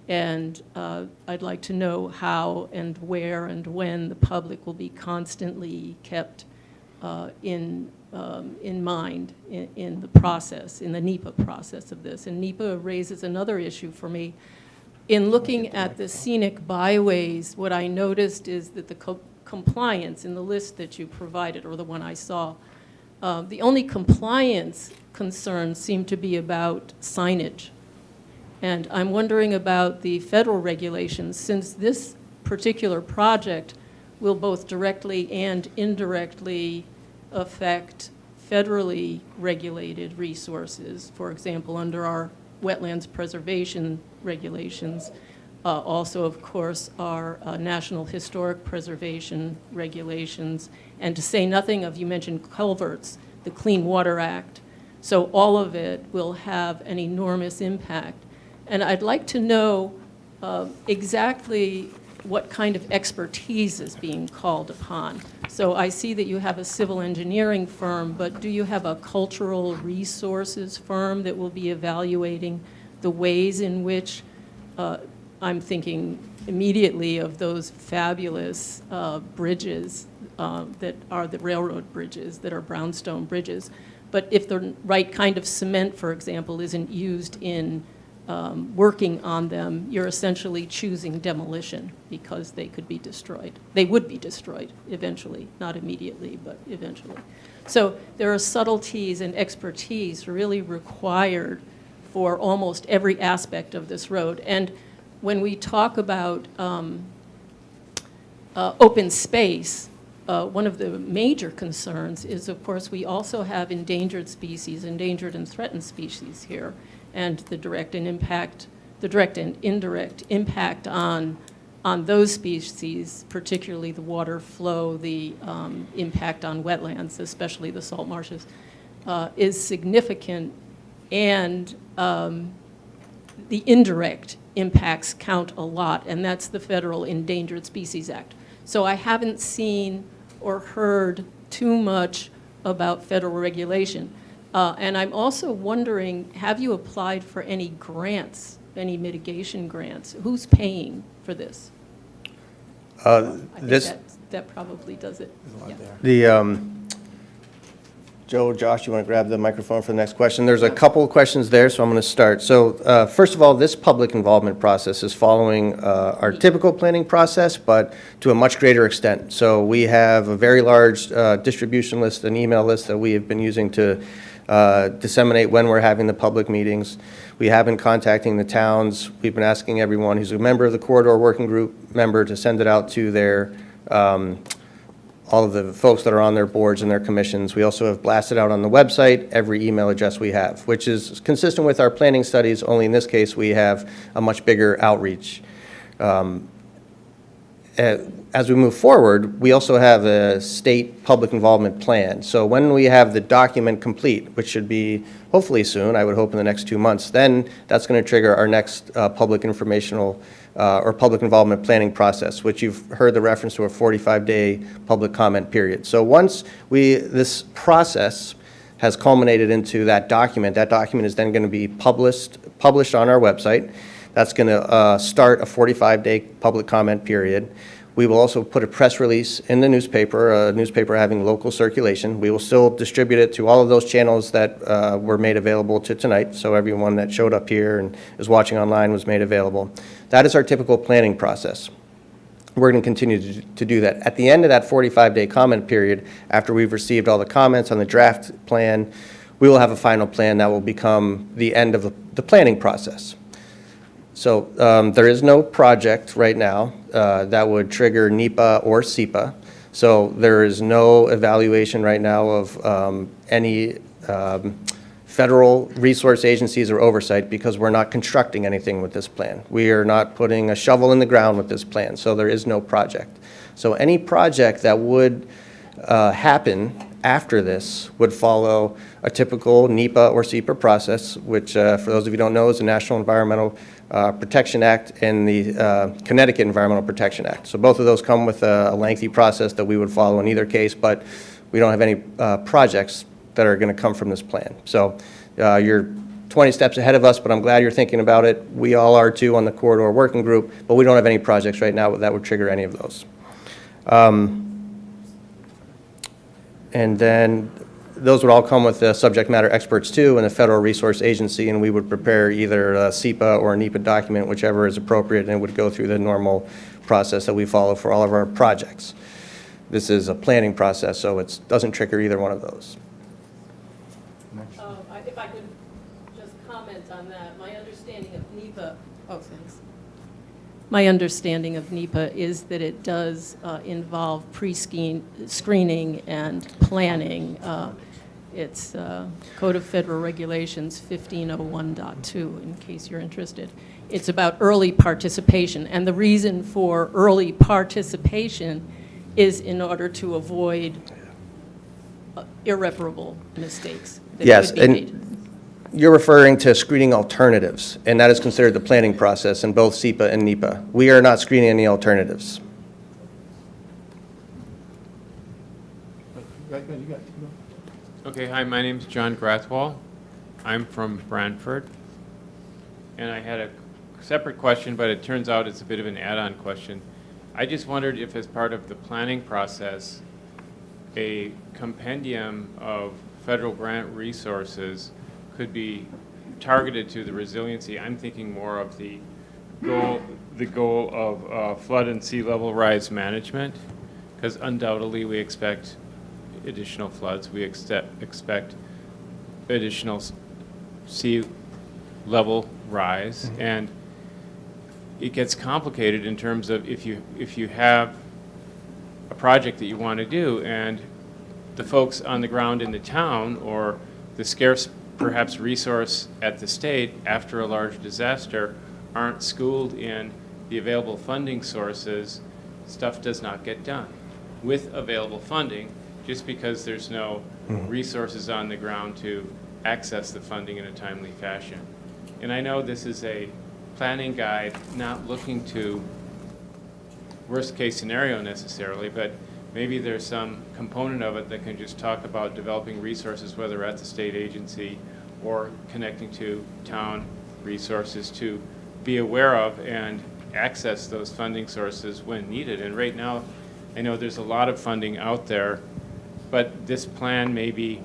And I'd like to know how and where and when the public will be constantly kept in mind in the process, in the NEPA process of this. And NEPA raises another issue for me. In looking at the scenic byways, what I noticed is that the compliance in the list that you provided, or the one I saw, the only compliance concerns seem to be about signage. And I'm wondering about the federal regulations, since this particular project will both directly and indirectly affect federally regulated resources, for example, under our wetlands preservation regulations, also, of course, our National Historic Preservation regulations, and to say nothing of, you mentioned culverts, the Clean Water Act. So all of it will have an enormous impact. And I'd like to know exactly what kind of expertise is being called upon. So I see that you have a civil engineering firm, but do you have a cultural resources firm that will be evaluating the ways in which, I'm thinking immediately of those fabulous bridges that are the railroad bridges, that are brownstone bridges. But if the right kind of cement, for example, isn't used in working on them, you're essentially choosing demolition because they could be destroyed. They would be destroyed eventually, not immediately, but eventually. So there are subtleties and expertise really required for almost every aspect of this road. And when we talk about open space, one of the major concerns is, of course, we also have endangered species, endangered and threatened species here, and the direct and indirect impact on those species, particularly the water flow, the impact on wetlands, especially the salt marshes, is significant, and the indirect impacts count a lot, and that's the Federal Endangered Species Act. So I haven't seen or heard too much about federal regulation. And I'm also wondering, have you applied for any grants, any mitigation grants? Who's paying for this? I think that probably does it. Yeah. Joe, Josh, you want to grab the microphone for the next question? There's a couple of questions there, so I'm going to start. So first of all, this public involvement process is following our typical planning process, but to a much greater extent. So we have a very large distribution list, an email list that we have been using to disseminate when we're having the public meetings. We have been contacting the towns. We've been asking everyone who's a member of the corridor working group member to send it out to their all of the folks that are on their boards and their commissions. We also have blasted out on the website every email address we have, which is consistent with our planning studies, only in this case we have a much bigger outreach. As we move forward, we also have a state public involvement plan. So when we have the document complete, which should be hopefully soon, I would hope in the next 2 months, then that's going to trigger our next public informational or public involvement planning process, which you've heard the reference to a 45-day public comment period. So once this process has culminated into that document is then going to be published on our website. That's going to start a 45-day public comment period. We will also put a press release in the newspaper, a newspaper having local circulation. We will still distribute it to all of those channels that were made available to tonight, so everyone that showed up here and is watching online was made available. That is our typical planning process. We're going to continue to do that. At the end of that 45-day comment period, after we've received all the comments on the draft plan, we will have a final plan that will become the end of the planning process. So there is no project right now that would trigger NEPA or SEPA. So there is no evaluation right now of any federal resource agencies or oversight because we're not constructing anything with this plan. We are not putting a shovel in the ground with this plan, so there is no project. So any project that would happen after this would follow a typical NEPA or SEPA process, which, for those of you who don't know, is the National Environmental Protection Act and the Connecticut Environmental Protection Act. So both of those come with a lengthy process that we would follow in either case, but we don't have any projects that are going to come from this plan. So you're 20 steps ahead of us, but I'm glad you're thinking about it. We all are too on the corridor working group, but we don't have any projects right now that would trigger any of those. And then those would all come with subject matter experts too and the Federal Resource Agency, and we would prepare either a SEPA or a NEPA document, whichever is appropriate, and it would go through the normal process that we follow for all of our projects. This is a planning process, so it doesn't trigger either one of those. If I could just comment on that, my understanding of NEPA, thanks. My understanding of NEPA is that it does involve pre-screening and planning. It's Code of Federal Regulations 1501.2, in case you're interested. It's about early participation, and the reason for early participation is in order to avoid irreparable mistakes that Yes, could be and made. you're referring to screening alternatives, and that is considered the planning process in both SEPA and NEPA. We are not screening any alternatives. Okay, hi, my name's John Grathwall. I'm from Brantford. And I had a separate question, but it turns out it's a bit of an add-on question. I just wondered if, as part of the planning process, a compendium of federal grant resources could be targeted to the resiliency. I'm thinking more of the goal of flood and sea level rise management, because undoubtedly we expect additional floods. We expect additional sea level rise, and it gets complicated in terms of if you have a project that you want to do, and the folks on the ground in the town, or the scarce perhaps resource at the state after a large disaster, aren't schooled in the available funding sources, stuff does not get done with available funding, just because there's no resources on the ground to access the funding in a timely fashion. And I know this is a planning guide, not looking to worst case scenario necessarily, but maybe there's some component of it that can just talk about developing resources, whether at the state agency or connecting to town resources, to be aware of and access those funding sources when needed. And right now, I know there's a lot of funding out there, but this plan may be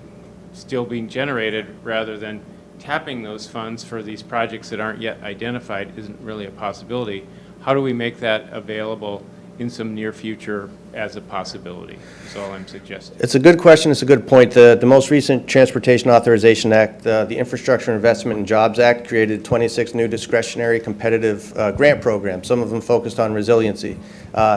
still being generated rather than tapping those funds for these projects that aren't yet identified isn't really a possibility. How do we make that available in some near future as a possibility, is all I'm suggesting. It's a good question. It's a good point. The most recent Transportation Authorization Act, the Infrastructure Investment and Jobs Act, created 26 new discretionary competitive grant programs, some of them focused on resiliency.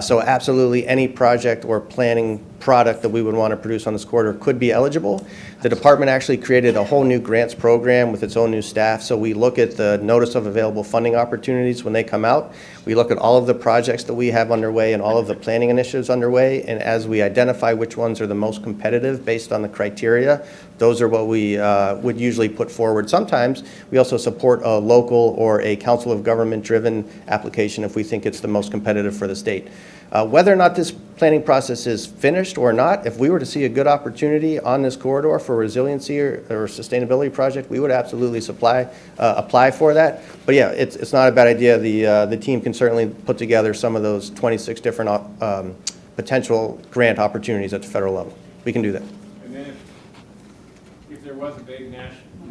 So absolutely any project or planning product that we would want to produce on this corridor could be eligible. The department actually created a whole new grants program with its own new staff. So we look at the notice of available funding opportunities when they come out. We look at all of the projects that we have underway and all of the planning initiatives underway. And as we identify which ones are the most competitive based on the criteria, those are what we would usually put forward. Sometimes we also support a local or a council of government-driven application if we think it's the most competitive for the state. Whether or not this planning process is finished or not, if we were to see a good opportunity on this corridor for a resiliency or sustainability project, we would absolutely apply for that. But yeah, it's not a bad idea. The team can certainly put together some of those 26 different potential grant opportunities at the federal level. We can do that. And then if there was a big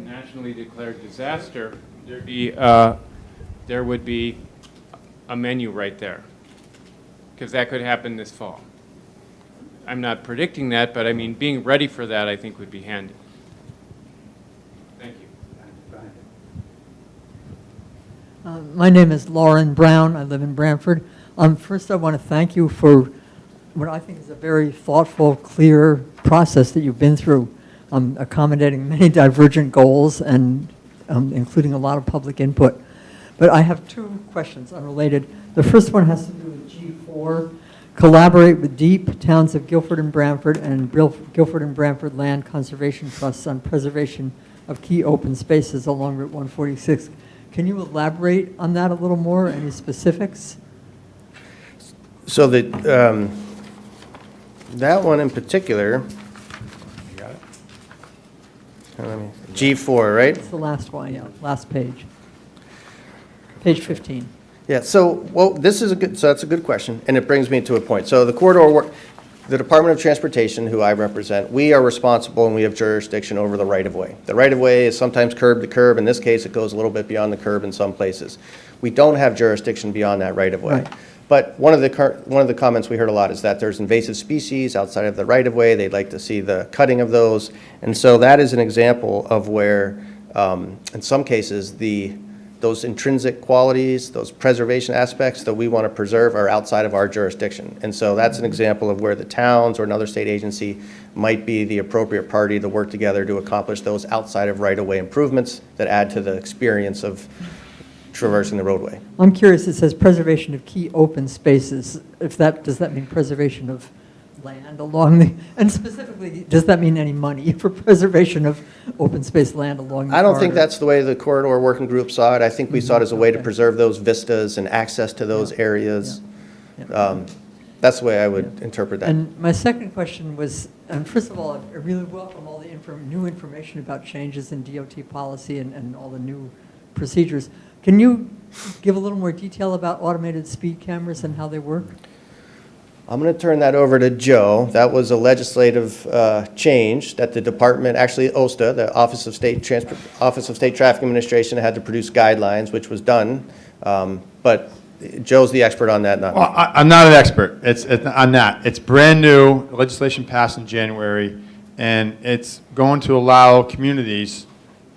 nationally declared disaster, there would be a menu right there, because that could happen this fall. I'm not predicting that, but I mean, being ready for that, I think, would be handy. My name is Lauren Brown. I live in Brantford. First, I want to thank you for what I think is a very thoughtful, clear process that you've been through, accommodating many divergent goals and including a lot of public input. But I have two questions unrelated. The first one has to do with G4. Collaborate with DEEP, towns of Guilford and Brantford, and Guilford and Brantford Land Conservation Trusts on preservation of key open spaces along Route 146. Can you elaborate on that a little more? Any specifics? So that one in particular, G4, right? It's the last one, yeah, last page. Page 15. Yeah, so, well, this is that's a good question, and it brings me to a point. So the corridor work, the Department of Transportation, who I represent, we are responsible and we have jurisdiction over the right-of-way. The right-of-way is sometimes curb to curb. In this case, it goes a little bit beyond the curb in some places. We don't have jurisdiction beyond that right-of-way. Right. But one of the comments we heard a lot is that there's invasive species outside of the right-of-way. They'd like to see the cutting of those. And so that is an example of where, in some cases, those intrinsic qualities, those preservation aspects that we want to preserve are outside of our jurisdiction. And so that's an example of where the towns or another state agency might be the appropriate party to work together to accomplish those outside of right-of-way improvements that add to the experience of traversing the roadway. I'm curious, it says preservation of key open spaces. Does that mean preservation of land along the, and specifically, does that mean any money for preservation of open space land along the I don't think corridor? that's the way the corridor working group saw it. I think we saw it as a way to Okay. preserve those vistas and access to those areas. Yeah. That's the way I would interpret that. And my second question was, first of all, I really welcome all the new information about changes in DOT policy and all the new procedures. Can you give a little more detail about automated speed cameras and how they work? I'm going to turn that over to Joe. That was a legislative change that the department, actually OSTA, the Office of State Traffic Administration, had to produce guidelines, which was done. But Joe's the expert on that, not me. Well, I'm not an expert. I'm not. It's brand new. Legislation passed in January, and it's going to allow communities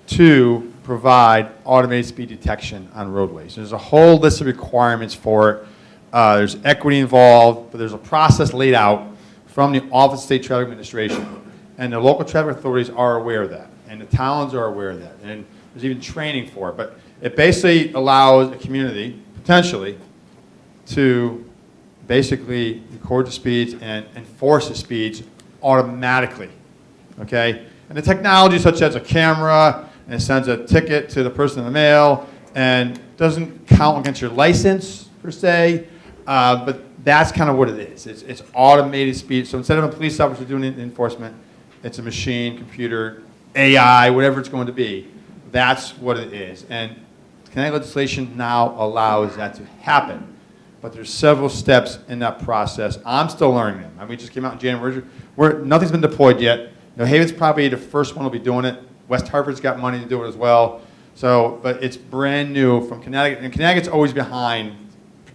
to provide automated speed detection on roadways. There's a whole list of requirements for it. There's equity involved, but there's a process laid out from the Office of State Traffic Administration. And the local traffic authorities are aware of that, and the towns are aware of that, and there's even training for it. But it basically allows a community, potentially, to basically record the speeds and enforce the speeds automatically, okay? And the technology such as a camera, and it sends a ticket to the person in the mail, and doesn't count against your license, per se, but that's kind of what it is. It's automated speed. So instead of a police officer doing enforcement, it's a machine, computer, AI, whatever it's going to be. That's what it is. And Connecticut legislation now allows that to happen. But there's several steps in that process. I'm still learning them. I mean, we just came out in January. Nothing's been deployed yet. New Haven's probably the first one will be doing it. West Hartford's got money to do it as well. So, but it's brand new from Connecticut, and Connecticut's always behind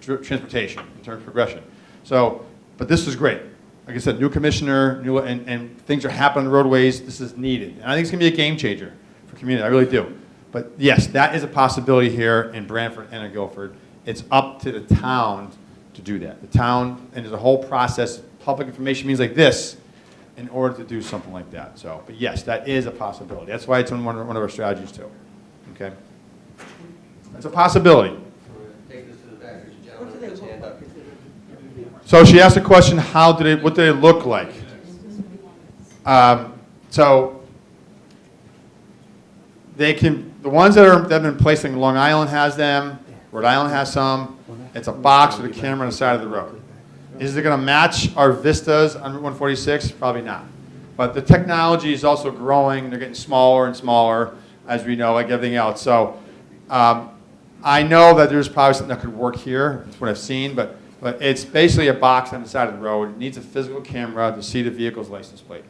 transportation in terms of progression. So, but this is great. Like I said, new commissioner, and things are happening on the roadways. This is needed. And I think it's going to be a game changer for community. I really do. But yes, that is a possibility here in Brantford and in Guilford. It's up to the town to do that. The town, and there's a whole process, public information means like this, in order to do something like that. So, but yes, that is a possibility. That's why it's on one of our strategies too. Okay? That's a possibility. So she asked the question, what do they look like? So the ones that have been placed, like Long Island has them, Rhode Island has some. It's a box with a camera on the side of the road. Is it going to match our vistas on Route 146? Probably not. But the technology is also growing. They're getting smaller and smaller, as we know, like everything else. So I know that there's probably something that could work here. That's what I've seen. But it's basically a box on the side of the road. It needs a physical camera to see the vehicle's license plate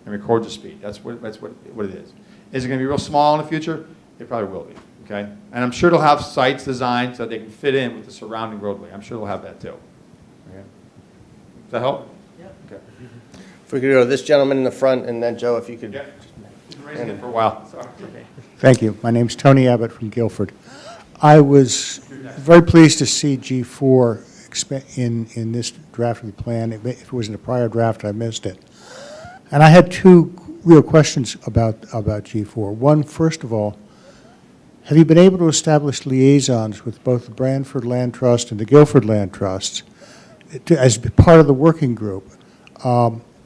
and record the speed. That's what it is. Is it going to be real small in the future? It probably will be. Okay? And I'm sure they'll have sites designed so that they can fit in with the surrounding roadway. I'm sure they'll have that too. Okay? Does that help? Yeah. Okay. If we could go to this gentleman in the front, and then Joe, if you could. Yeah. Been raising it for a while. Sorry. Thank you. My name's Tony Abbott from Guilford. I was very pleased to see G4 in this draft of the plan. If it was in a prior draft, I missed it. And I had two real questions about G4. One, first of all, have you been able to establish liaisons with both the Branford Land Trust and the Guilford Land Trust as part of the working group?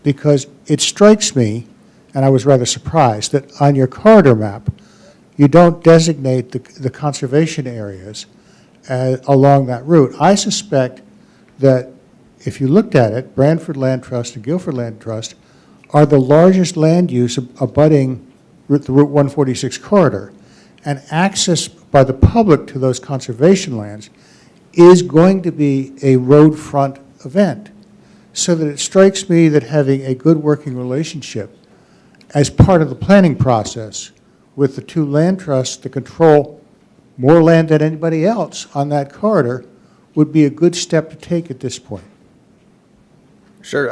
Because it strikes me, and I was rather surprised, that on your corridor map, you don't designate the conservation areas along that route. I suspect that if you looked at it, Branford Land Trust and Guilford Land Trust are the largest land use abutting the Route 146 corridor, and access by the public to those conservation lands is going to be a road front event. So that it strikes me that having a good working relationship as part of the planning process with the two land trusts that control more land than anybody else on that corridor would be a good step to take at this point. Sure,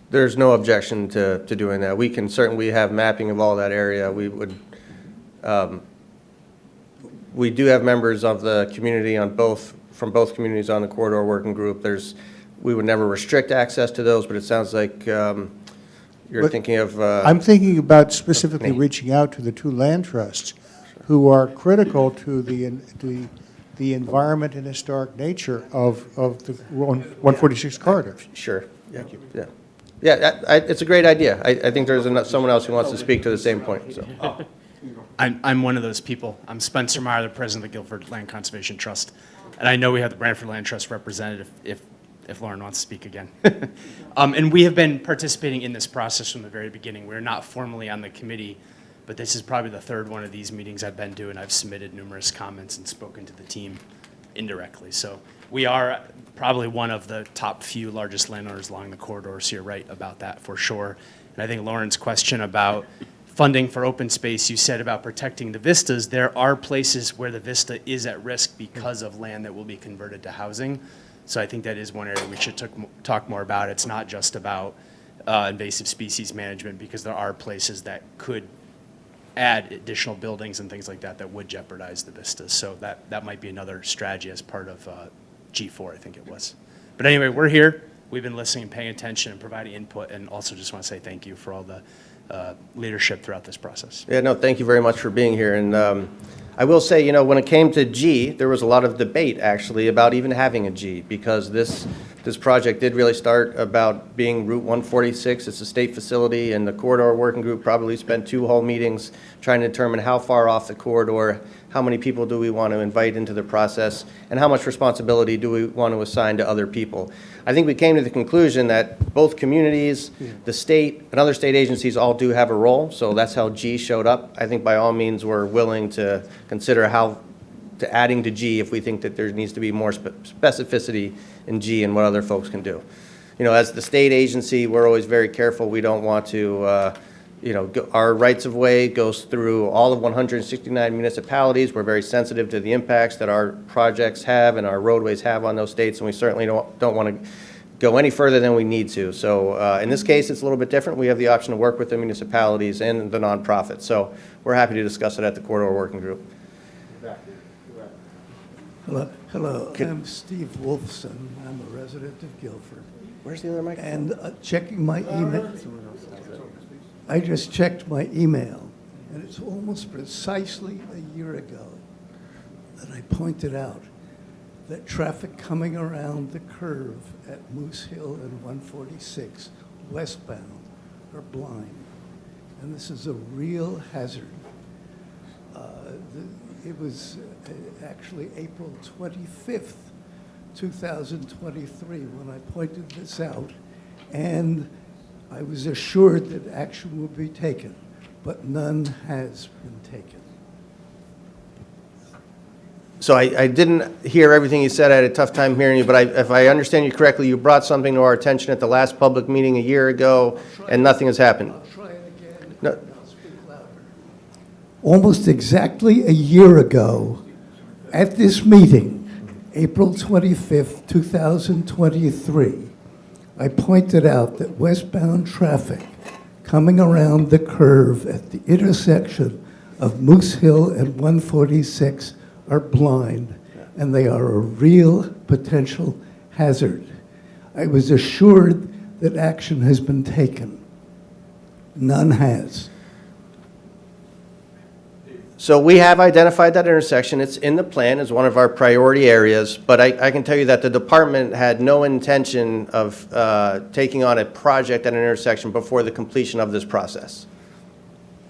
there's no objection to doing that. We can certainly have mapping of all that area. We would, we do have members of the community from both communities on the corridor working group. We would never restrict access to those, but it sounds like you're thinking of... I'm thinking about specifically reaching out to the two land trusts who are critical to the environment and historic nature of the 146 corridor. Sure. Thank you. Yeah. Yeah, it's a great idea. I think there's someone else who wants to speak to the same point. So. I'm one of those people. I'm Spencer Meyer, the president of the Guilford Land Conservation Trust. And I know we have the Branford Land Trust representative if Lauren wants to speak again. And we have been participating in this process from the very beginning. We're not formally on the committee, but this is probably the third one of these meetings I've been to, and I've submitted numerous comments and spoken to the team indirectly. So we are probably one of the top few largest landowners along the corridor, so you're right about that for sure. And I think Lauren's question about funding for open space, you said about protecting the vistas, there are places where the vista is at risk because of land that will be converted to housing. So I think that is one area we should talk more about. It's not just about invasive species management, because there are places that could add additional buildings and things like that that would jeopardize the vistas. So that might be another strategy as part of G4, I think it was. But anyway, we're here. We've been listening and paying attention and providing input, and also just want to say thank you for all the leadership throughout this process. Yeah, no, thank you very much for being here. And I will say, when it came to G, there was a lot of debate, actually, about even having a G, because this project did really start about being Route 146. It's a state facility, and the corridor working group probably spent 2 whole meetings trying to determine how far off the corridor, how many people do we want to invite into the process, and how much responsibility do we want to assign to other people. I think we came to the conclusion that both communities, the state, and other state agencies all do have a role, so that's how G showed up. I think by all means we're willing to consider adding to G if we think that there needs to be more specificity in G and what other folks can do. As the state agency, we're always very careful. We don't want to, our rights of way goes through all of 169 municipalities. We're very sensitive to the impacts that our projects have and our roadways have on those states, and we certainly don't want to go any further than we need to. So in this case, it's a little bit different. We have the option to work with the municipalities and the nonprofits. So we're happy to discuss it at the corridor working group. Hello. I'm Steve Wolfson. I'm a resident of Guilford. Where's the other microphone? And checking my email, I just checked my email, and it's almost precisely a year ago that I pointed out that traffic coming around the curve at Moose Hill and 146 westbound are blind. And this is a real hazard. It was actually April 25th, 2023, when I pointed this out, and I was assured that action would be taken, but none has been taken. So I didn't hear everything you said. I had a tough time hearing you, but if I understand you correctly, you brought something to our attention at the last public meeting a year ago, and nothing has happened. I'll try it again, No. and I'll speak louder. Almost exactly a year ago, at this meeting, April 25th, 2023, I pointed out that westbound traffic coming around the curve at the intersection of Moose Hill and 146 are blind, and they are a real potential hazard. I was assured that action has been taken. None has. So we have identified that intersection. It's in the plan as one of our priority areas, but I can tell you that the department had no intention of taking on a project at an intersection before the completion of this process.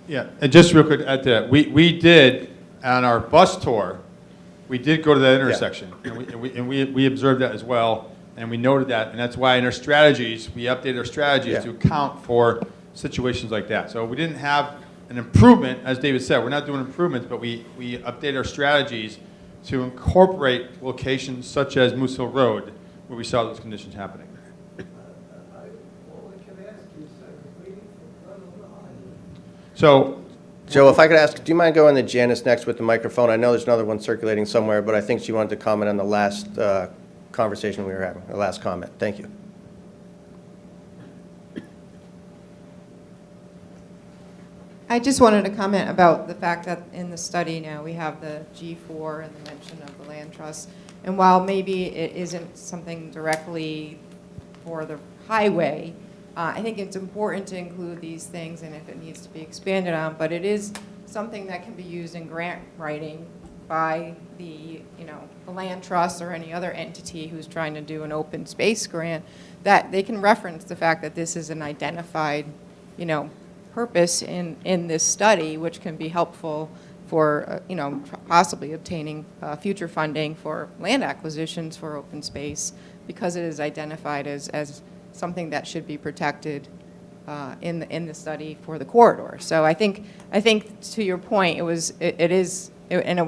Yeah, and just real quick, add to that, we did, on our bus tour, we did go to that intersection, and we observed that as well, and we noted that, and that's why in our strategies, we updated our strategies to account for situations like that. So we didn't have an improvement, as David said, we're not doing improvements, but we updated our strategies to incorporate locations such as Moose Hill Road, where we saw those conditions happening. So, Joe, if I could ask, do you mind going to Janice next with the microphone? I know there's another one circulating somewhere, but I think she wanted to comment on the last conversation we were having, the last comment. Thank you. I just wanted to comment about the fact that in the study now we have the G4 and the mention of the land trust. And while maybe it isn't something directly for the highway, I think it's important to include these things and if it needs to be expanded on, but it is something that can be used in grant writing by the land trust or any other entity who's trying to do an open space grant, that they can reference the fact that this is an identified, purpose in this study, which can be helpful for, possibly obtaining future funding for land acquisitions for open space, because it is identified as something that should be protected in the study for the corridor. So I think to your point, it was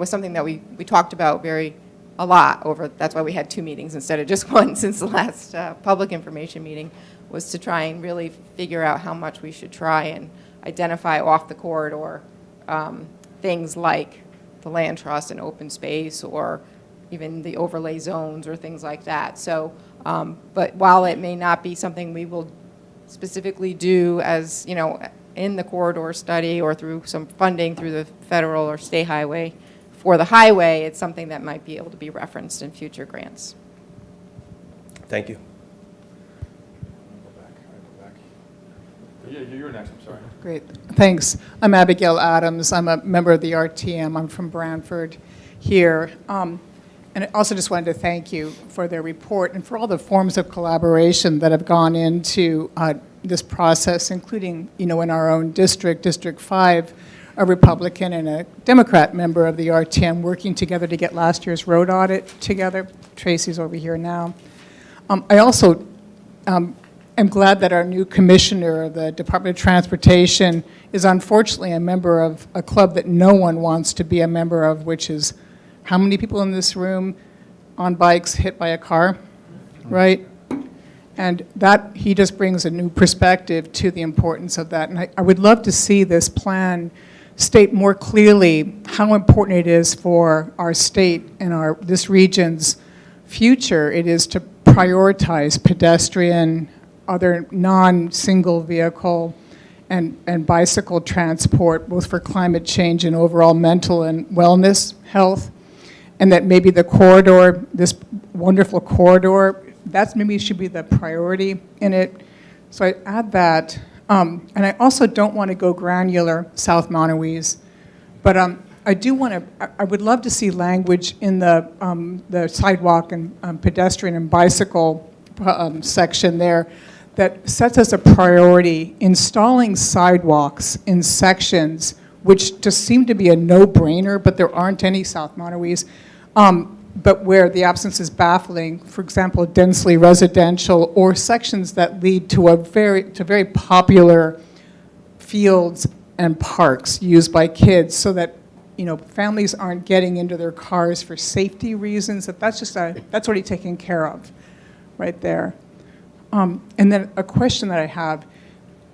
something that we talked about a lot over. That's why we had 2 meetings instead of just one since the last public information meeting, was to try and really figure out how much we should try and identify off the corridor things like the land trust and open space, or even the overlay zones or things like that. So, but while it may not be something we will specifically do as, in the corridor study or through some funding through the federal or state highway for the highway, it's something that might be able to be referenced in future grants. Thank you. Yeah, you're next, I'm sorry. Great, thanks. I'm Abigail Adams. I'm a member of the RTM. I'm from Brantford here. And I also just wanted to thank you for their report and for all the forms of collaboration that have gone into this process, including, in our own district, District 5, a Republican and a Democrat member of the RTM working together to get last year's road audit together. Tracy's over here now. I also I'm glad that our new commissioner of the Department of Transportation is unfortunately a member of a club that no one wants to be a member of, which is how many people in this room on bikes hit by a car, right? And that, he just brings a new perspective to the importance of that. And I would love to see this plan state more clearly how important it is for our state and this region's future it is to prioritize pedestrian, other non-single vehicle and bicycle transport, both for climate change and overall mental and wellness, health, and that maybe the corridor, this wonderful corridor, that's maybe should be the priority in it. So I add that. And I also don't want to go granular, South Monowese, but I do want to, I would love to see language in the sidewalk and pedestrian and bicycle section there that sets us a priority, installing sidewalks in sections which just seem to be a no-brainer, but there aren't any, South Monowese, but where the absence is baffling, for example, densely residential, or sections that lead to very popular fields and parks used by kids, so that families aren't getting into their cars for safety reasons. That's already taken care of, right there. And then a question that I have,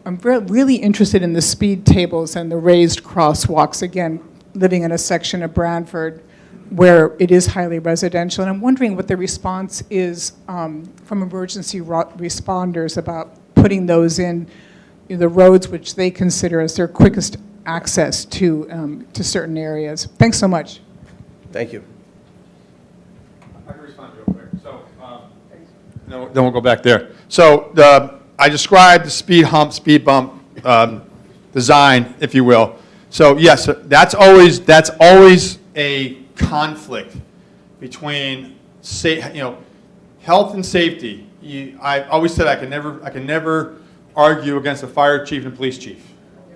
I'm really interested in the speed tables and the raised crosswalks. Again, living in a section of Brantford where it is highly residential, and I'm wondering what the response is from emergency responders about putting those in the roads which they consider as their quickest access to certain areas. Thanks so much. Thank you. I can respond real quick. So, then we'll go back there. So I described the speed hump, speed bump design, if you will. So yes, that's always a conflict between health and safety. I always said I can never argue against a fire chief and a police chief.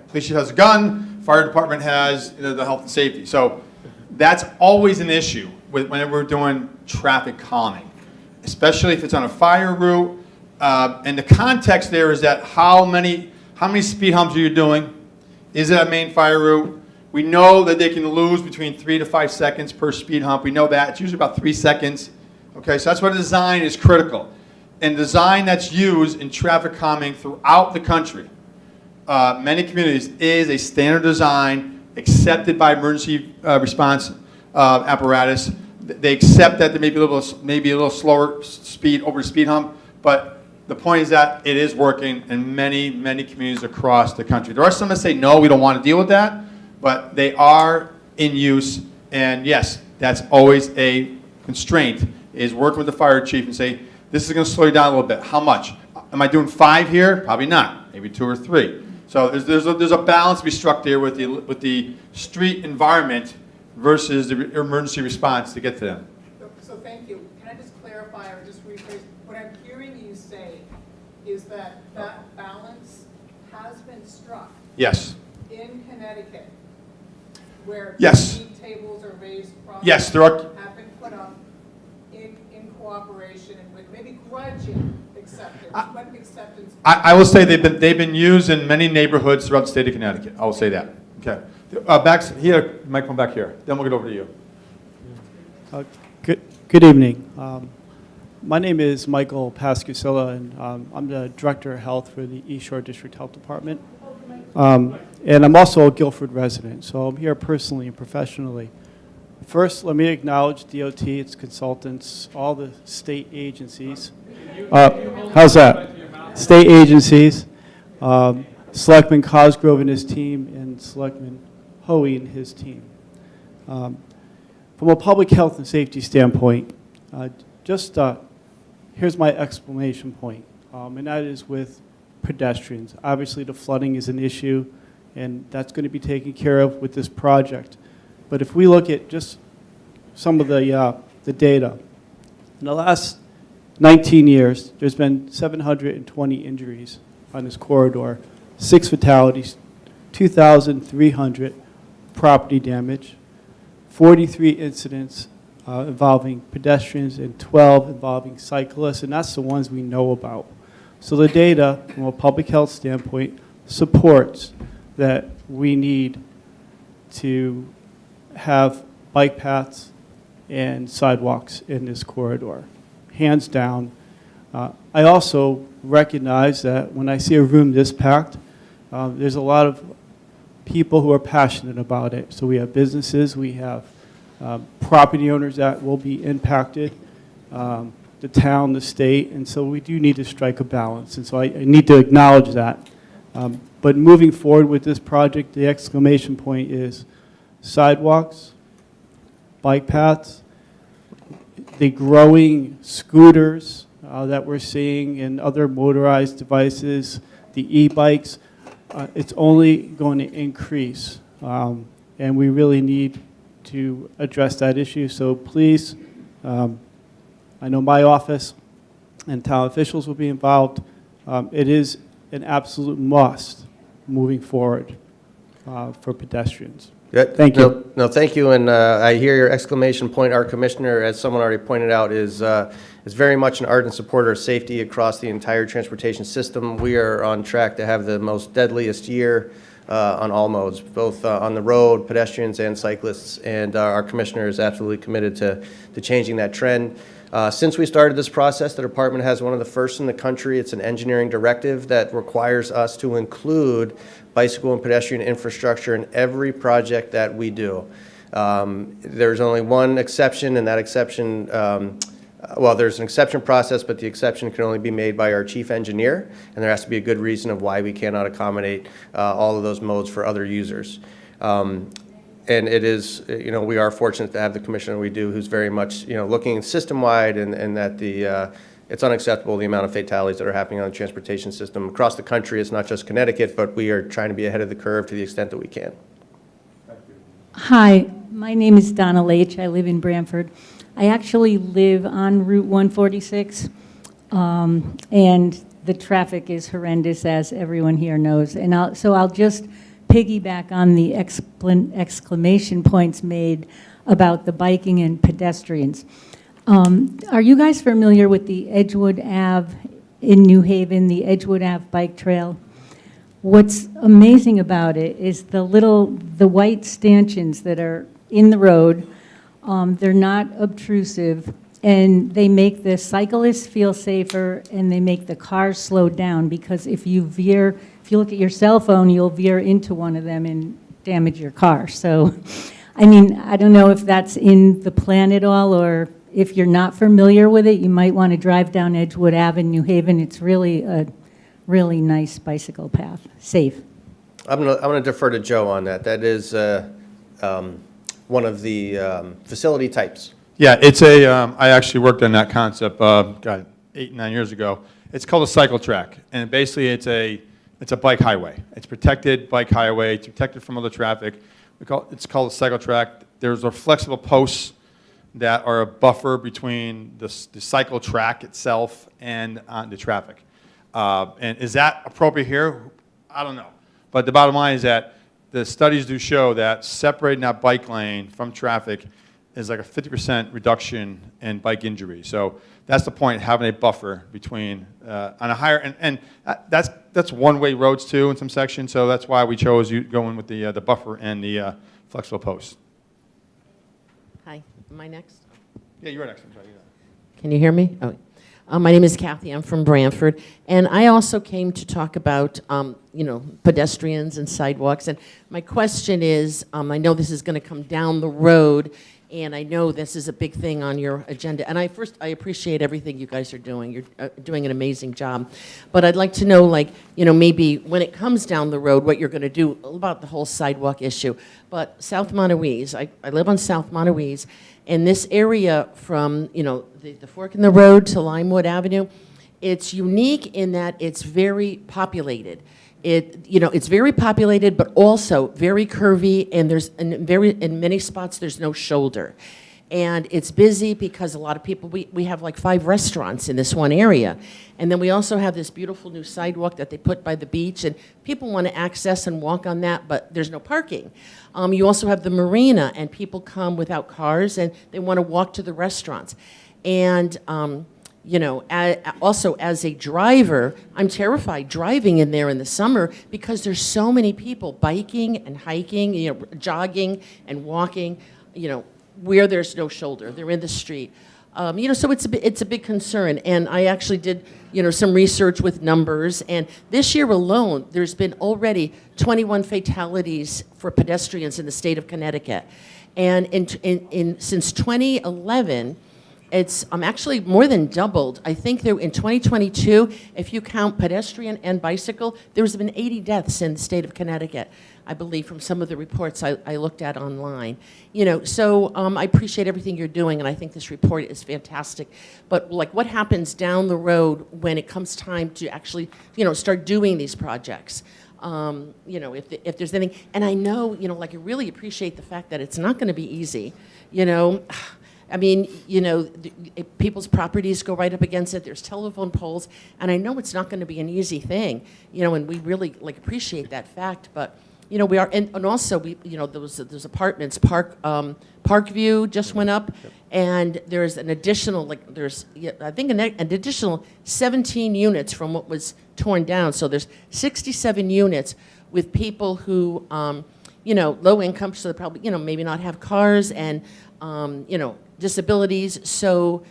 Police chief has a gun, fire department has the health and safety. So that's always an issue whenever we're doing traffic calming, especially if it's on a fire route. And the context there is that how many speed humps are you doing? Is it a main fire route? We know that they can lose between 3 to 5 seconds per speed hump. We know that. It's usually about 3 seconds. Okay, so that's why design is critical. And design that's used in traffic calming throughout the country, many communities, is a standard design accepted by emergency response apparatus. They accept that there may be a little slower speed over the speed hump, but the point is that it is working in many, many communities across the country. There are some that say, no, we don't want to deal with that, but they are in use. And yes, that's always a constraint, is working with the fire chief and say, this is going to slow you down a little bit. How much? Am I doing 5 here? Probably not. Maybe 2 or 3. So there's a balance to be struck there with the street environment versus the emergency response to get to them. So thank you. Can I just clarify or just rephrase? What I'm hearing you say is that that balance has been struck. Yes. In Connecticut, where Yes. speed tables are raised. Yes, there are. Have been put up in cooperation and with maybe grudging acceptance, but acceptance. I will say they've been used in many neighborhoods throughout the state of Connecticut. I will say that. Okay. Back here, microphone back here. Then we'll get over to you. Good evening. My name is Michael Pascusilla, and I'm the Director of Health for the East Shore District Health Department. And I'm also a Guilford resident, so I'm here personally and professionally. First, let me acknowledge DOT, its consultants, all the state agencies. How's that? State agencies, Selectman Cosgrove and his team, and Selectman Hoey and his team. From a public health and safety standpoint, here's my exclamation point, and that is with pedestrians. Obviously, the flooding is an issue, and that's going to be taken care of with this project. But if we look at just some of the data, in the last 19 years, there's been 720 injuries on this corridor, 6 fatalities, 2,300 property damage, 43 incidents involving pedestrians, and 12 involving cyclists, and that's the ones we know about. So the data, from a public health standpoint, supports that we need to have bike paths and sidewalks in this corridor, hands down. I also recognize that when I see a room this packed, there's a lot of people who are passionate about it. So we have businesses, we have property owners that will be impacted, the town, the state, and so we do need to strike a balance. And so I need to acknowledge that. But moving forward with this project, the exclamation point is sidewalks, bike paths, the growing scooters that we're seeing and other motorized devices, the e-bikes, it's only going to increase. And we really need to address that issue. So please, I know my office and town officials will be involved. It is an absolute must moving forward for pedestrians. Yeah, Thank you. No, thank you, and I hear your exclamation point. Our commissioner, as someone already pointed out, is very much an ardent supporter of safety across the entire transportation system. We are on track to have the most deadliest year on all modes, both on the road, pedestrians and cyclists, and our commissioner is absolutely committed to changing that trend. Since we started this process, the department has one of the first in the country. It's an engineering directive that requires us to include bicycle and pedestrian infrastructure in every project that we do. There's only one exception, and that exception well, there's an exception process, but the exception can only be made by our chief engineer, and there has to be a good reason of why we cannot accommodate all of those modes for other users. And it is, we are fortunate to have the commissioner we do, who's very much, looking system-wide, and that it's unacceptable the amount of fatalities that are happening on the transportation system across the country. It's not just Connecticut, but we are trying to be ahead of the curve to the extent that we can. Hi, my name is Donna Leach. I live in Branford. I actually live on Route 146, and the traffic is horrendous, as everyone here knows. And so I'll just piggyback on the exclamation points made about the biking and pedestrians. Are you guys familiar with the Edgewood Ave in New Haven, the Edgewood Ave bike trail? What's amazing about it is the white stanchions that are in the road. They're not obtrusive, and they make the cyclists feel safer, and they make the cars slow down, because if you look at your cell phone, you'll veer into one of them and damage your car. So, I mean, I don't know if that's in the plan at all, or if you're not familiar with it, you might want to drive down Edgewood Ave in New Haven. It's really a really nice bicycle path, safe. I'm gonna defer to Joe on that. That is one of the facility types. Yeah, it's a, I actually worked on that concept, 8, 9 years ago. It's called a cycle track, and basically it's a bike highway. It's protected bike highway, it's protected from other traffic. It's called a cycle track. There's a flexible posts that are a buffer between the cycle track itself and the traffic. And is that appropriate here? I don't know. But the bottom line is that the studies do show that separating that bike lane from traffic is like a 50% reduction in bike injury. So that's the point, having a buffer between on a higher, and that's one-way roads too in some sections. So that's why we chose going with the buffer and the flexible posts. Hi, am I next? Yeah, you're next. I'm sorry. Can you hear me? Oh. My name is Kathy. I'm from Branford, and I also came to talk about, pedestrians and sidewalks. And my question is, I know this is going to come down the road, and I know this is a big thing on your agenda. And I appreciate everything you guys are doing. You're doing an amazing job. But I'd like to know, maybe when it comes down the road, what you're going to do about the whole sidewalk issue. But South Montaukese, I live on South Montaukese, and this area from, the fork in the road to Limewood Avenue, it's unique in that it's very populated. It's very populated, but also very curvy, and in many spots there's no shoulder. And it's busy because a lot of people, we have like 5 restaurants in this one area. And then we also have this beautiful new sidewalk that they put by the beach, and people want to access and walk on that, but there's no parking. You also have the marina, and people come without cars, and they want to walk to the restaurants. And, also as a driver, I'm terrified driving in there in the summer because there's so many people biking and hiking, jogging and walking, where there's no shoulder. They're in the street. So it's a big concern. And I actually did, some research with numbers. And this year alone, there's been already 21 fatalities for pedestrians in the state of Connecticut. And since 2011, it's actually more than doubled. I think there in 2022, if you count pedestrian and bicycle, there's been 80 deaths in the state of Connecticut, I believe, from some of the reports I looked at online. So I appreciate everything you're doing, and I think this report is fantastic. But what happens down the road when it comes time to actually, start doing these projects? If there's anything, and I know, I really appreciate the fact that it's not going to be easy, I mean, people's properties go right up against it. There's telephone poles, and I know it's not going to be an easy thing, and we really appreciate that fact. But we are, and also those apartments, Parkview just went up, and there's an additional I think an additional 17 units from what was torn down. So there's 67 units with people who low income, so they probably maybe not have cars and disabilities. So,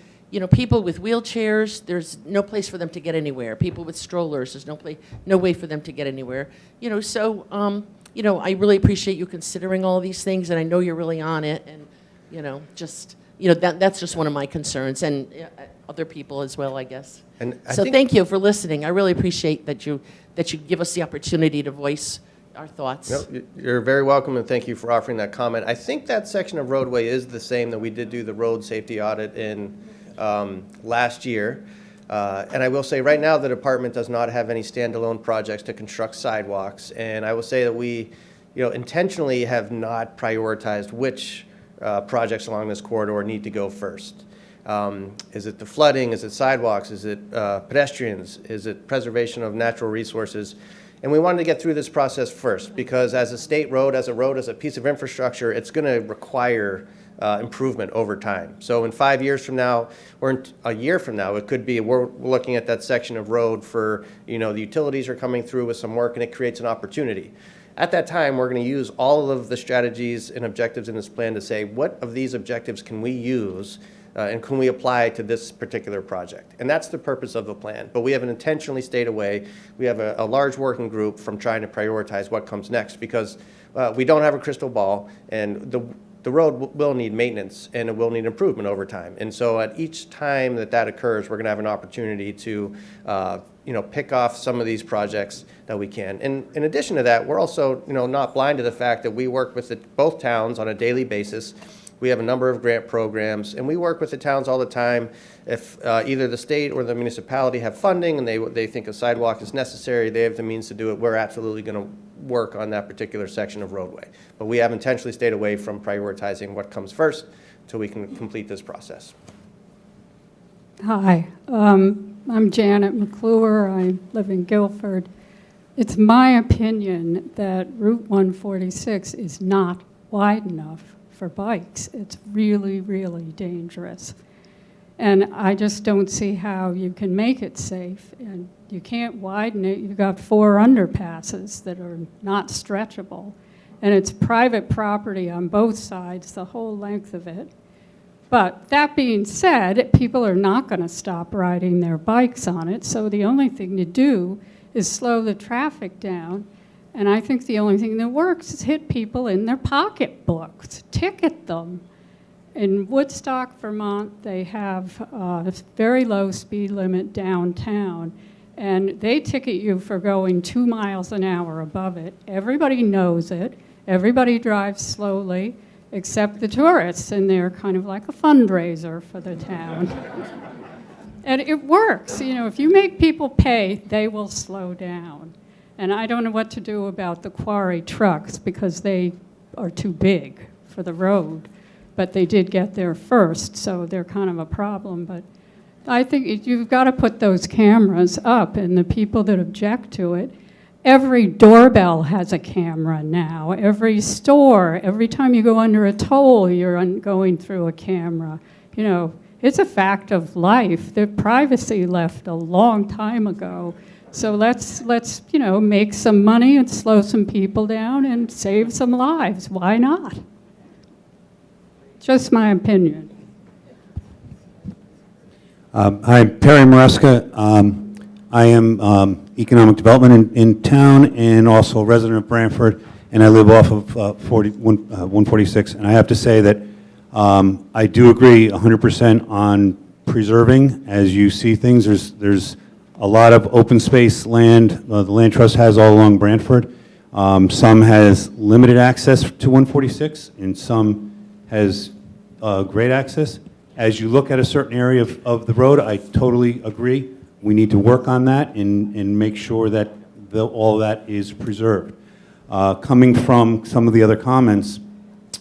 people with wheelchairs, there's no place for them to get anywhere. People with strollers, there's no way for them to get anywhere. So, I really appreciate you considering all these things, and I know you're really on it, and, just that's just one of my concerns, and other people as well, I guess. And I So think- thank you for listening. I really appreciate that you give us the opportunity to voice our thoughts. No, you're very welcome, and thank you for offering that comment. I think that section of roadway is the same that we did do the road safety audit in last year. And I will say, right now, the department does not have any standalone projects to construct sidewalks. And I will say that we, intentionally have not prioritized which projects along this corridor need to go first. Is it the flooding? Is it sidewalks? Is it pedestrians? Is it preservation of natural resources? And we wanted to get through this process first, because as a state road, as a piece of infrastructure, it's going to require improvement over time. So in 5 years from now, or in a year from now, it could be we're looking at that section of road for, the utilities are coming through with some work, and it creates an opportunity. At that time, we're going to use all of the strategies and objectives in this plan to say, what of these objectives can we use and can we apply to this particular project? And that's the purpose of the plan. But we have intentionally stayed away. We have a large working group from trying to prioritize what comes next, because we don't have a crystal ball, and the road will need maintenance and it will need improvement over time. And so at each time that occurs, we're going to have an opportunity to pick off some of these projects that we can. And in addition to that, we're also not blind to the fact that we work with both towns on a daily basis. We have a number of grant programs, and we work with the towns all the time. If either the state or the municipality have funding and they think a sidewalk is necessary, they have the means to do it, we're absolutely going to work on that particular section of roadway. But we have intentionally stayed away from prioritizing what comes first until we can complete this process. Hi, I'm Janet McClure. I live in Guilford. It's my opinion that Route 146 is not wide enough for bikes. It's really, really dangerous. And I just don't see how you can make it safe. And you can't widen it. You've got 4 underpasses that are not stretchable. And it's private property on both sides, the whole length of it. But that being said, people are not going to stop riding their bikes on it. So the only thing to do is slow the traffic down. And I think the only thing that works is hit people in their pocketbooks, ticket them. In Woodstock, Vermont, they have a very low speed limit downtown, and they ticket you for going 2 miles an hour above it. Everybody knows it. Everybody drives slowly, except the tourists, and they're kind of like a fundraiser for the town. And it works. If you make people pay, they will slow down. And I don't know what to do about the quarry trucks, because they are too big for the road. But they did get there first, so they're kind of a problem. But I think you've got to put those cameras up, and the people that object to it, every doorbell has a camera now. Every store, every time you go under a toll, you're going through a camera. It's a fact of life. The privacy left a long time ago. So let's make some money and slow some people down and save some lives. Why not? Just my opinion. Hi, Perry Maresca. I am economic development in town and also a resident of Brantford, and I live off of 146. And I have to say that I do agree 100% on preserving. As you see things, there's a lot of open space land the Land Trust has all along Brantford. Some has limited access to 146, and some has great access. As you look at a certain area of the road, I totally agree. We need to work on that and make sure that all that is preserved. Coming from some of the other comments,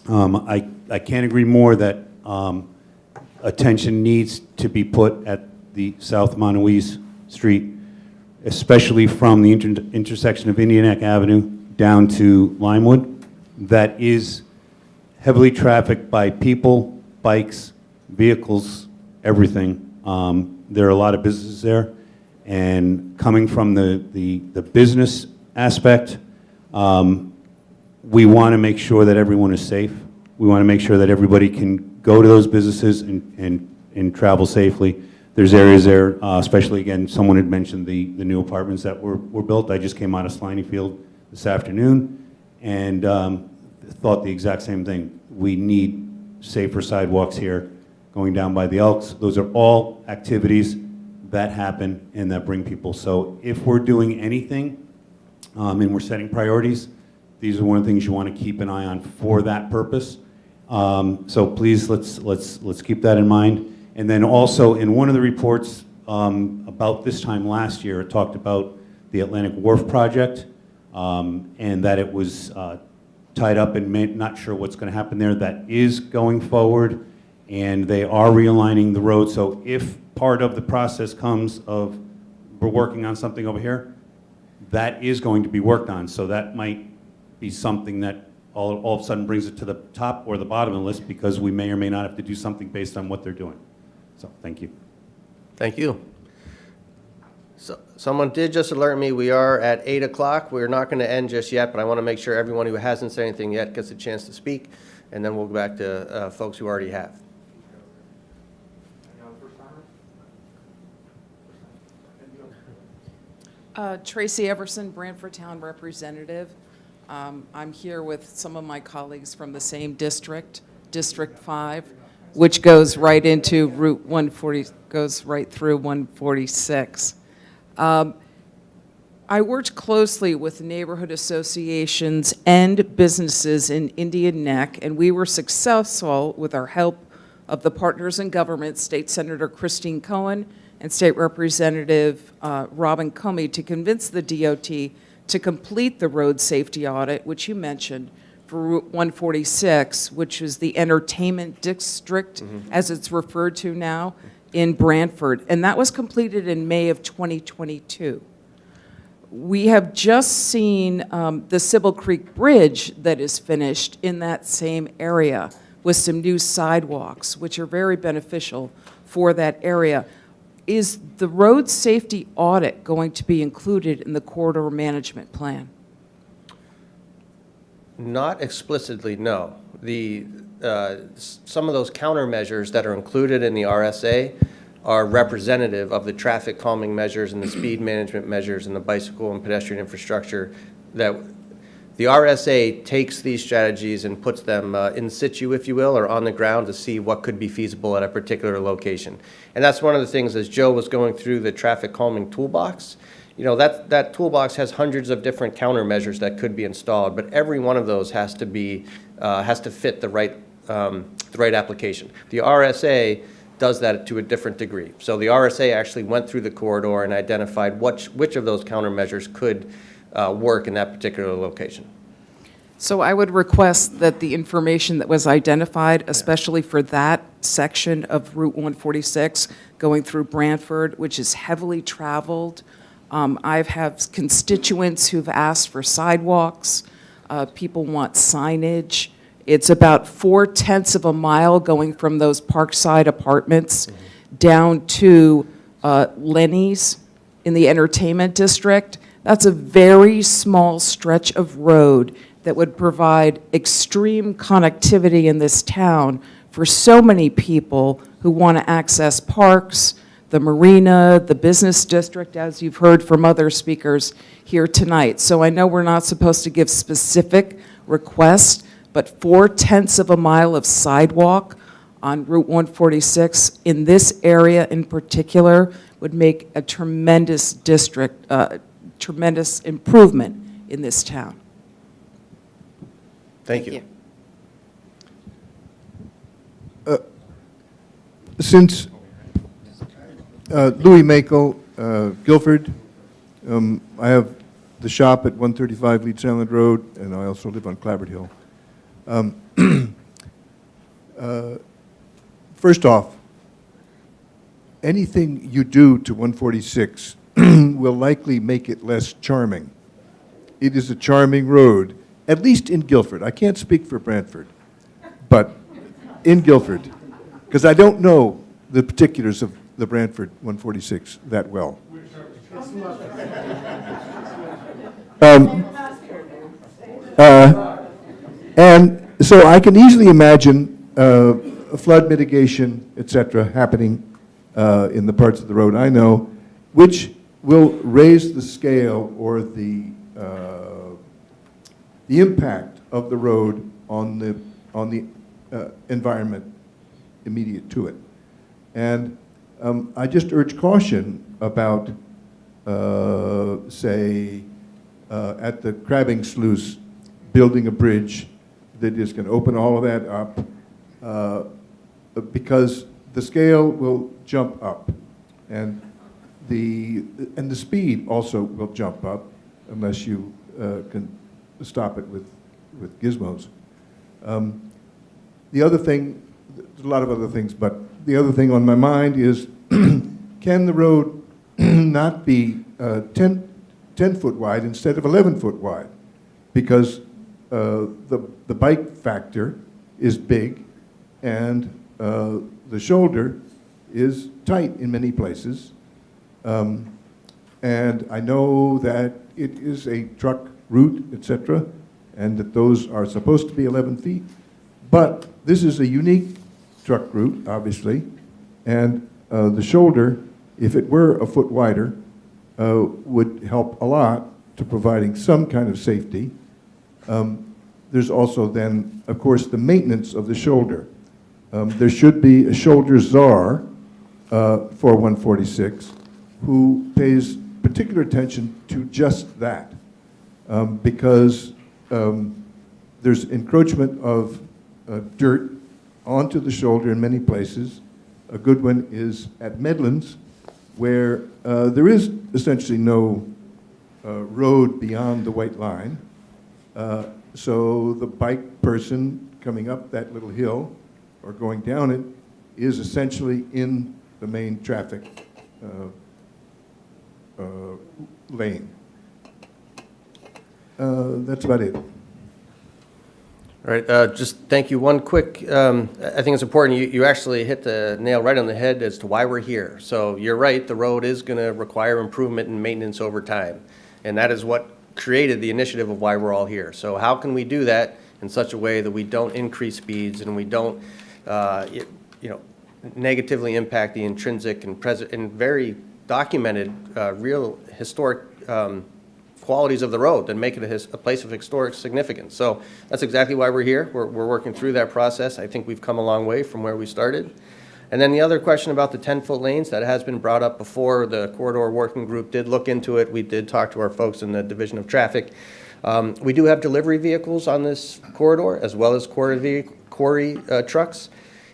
I can't agree more that attention needs to be put at the South Monowese Street, especially from the intersection of Indianac Avenue down to Limewood. That is heavily trafficked by people, bikes, vehicles, everything. There are a lot of businesses there, and coming from the business aspect, we want to make sure that everyone is safe. We want to make sure that everybody can go to those businesses and travel safely. There's areas there, especially, again, someone had mentioned the new apartments that were built. I just came out of Sliney Field this afternoon and thought the exact same thing. We need safer sidewalks here going down by the Elks. Those are all activities that happen and that bring people. So if we're doing anything and we're setting priorities, these are one of the things you want to keep an eye on for that purpose. So please, let's keep that in mind. And then also in one of the reports about this time last year, it talked about the Atlantic Wharf project and that it was tied up and not sure what's going to happen there. That is going forward, and they are realigning the road. So if part of the process comes of we're working on something over here, that is going to be worked on. So that might be something that all of a sudden brings it to the top or the bottom of the list, because we may or may not have to do something based on what they're doing. So thank you. Thank you. So, someone did just alert me, we are at 8 o'clock. We're not going to end just yet, but I want to make sure everyone who hasn't said anything yet gets a chance to speak, and then we'll go back to folks who already have. Tracy Everson, Brantford Town Representative. I'm here with some of my colleagues from the same district, District 5, which goes right into Route 140, goes right through 146. I worked closely with neighborhood associations and businesses in Indian Neck, and we were successful with our help of the partners in government, State Senator Christine Cohen and State Representative Robin Comey, to convince the DOT to complete the road safety audit, which you mentioned, for Route 146, which is the entertainment district, as it's referred to now, in Brantford. And that was completed in May of 2022. We have just seen the Sybil Creek Bridge that is finished in that same area with some new sidewalks, which are very beneficial for that area. Is the road safety audit going to be included in the corridor management plan? Not explicitly, no. Some of those countermeasures that are included in the RSA are representative of the traffic calming measures and the speed management measures and the bicycle and pedestrian infrastructure. That the RSA takes these strategies and puts them in situ, if you will, or on the ground to see what could be feasible at a particular location. And that's one of the things, as Joe was going through the traffic calming toolbox, you know, that toolbox has hundreds of different countermeasures that could be installed, but every one of those has to be, has to fit the right application. The RSA does that to a different degree. So the RSA actually went through the corridor and identified which of those countermeasures could work in that particular location. So I would request that the information that was identified, especially for that section of Route 146 going through Brantford, which is heavily traveled. I've had constituents who've asked for sidewalks. People want signage. It's about 4/10 of a mile going from those Parkside apartments down to Lenny's in the entertainment district. That's a very small stretch of road that would provide extreme connectivity in this town for so many people who want to access parks, the marina, the business district, as you've heard from other speakers here tonight. So I know we're not supposed to give specific requests, but 4/10 of a mile of sidewalk on Route 146 in this area in particular would make a tremendous tremendous improvement in this town. Thank you. Since Louis Mako, Guilford, I have the shop at 135 Leeds Island Road, and I also live on Clabbert Hill. First off, anything you do to 146 will likely make it less charming. It is a charming road, at least in Guilford. I can't speak for Brantford, but in Guilford, because I don't know the particulars of the Brantford 146 that well. And so I can easily imagine flood mitigation, et cetera, happening in the parts of the road I know, which will raise the scale or the impact of the road on the environment immediate to it. And I just urge caution about, say, at the Crabbing Sluice, building a bridge that is going to open all of that up, because the scale will jump up, and the speed also will jump up unless you can stop it with gizmos. The other thing, there's a lot of other things, but the other thing on my mind is, can the road not be 10 foot wide instead of 11 foot wide? Because the bike factor is big, and the shoulder is tight in many places. And I know that it is a truck route, etc., and that those are supposed to be 11 feet. But this is a unique truck route, obviously, and the shoulder, if it were a foot wider, would help a lot to providing some kind of safety. There's also then, of course, the maintenance of the shoulder. There should be a shoulder czar for 146 who pays particular attention to just that, because there's encroachment of dirt onto the shoulder in many places. A good one is at Medlands, where there is essentially no road beyond the white line. So the bike person coming up that little hill or going down it is essentially in the main traffic lane. That's about it. All right, just thank you. One quick, I think it's important, you actually hit the nail right on the head as to why we're here. So you're right, the road is going to require improvement and maintenance over time. And that is what created the initiative of why we're all here. So how can we do that in such a way that we don't increase speeds and we don't, negatively impact the intrinsic and present and very documented real historic qualities of the road and make it a place of historic significance. So that's exactly why we're here. We're working through that process. I think we've come a long way from where we started. And then the other question about the 10-foot lanes, that has been brought up before. The corridor working group did look into it. We did talk to our folks in the Division of Traffic. We do have delivery vehicles on this corridor as well as quarry trucks.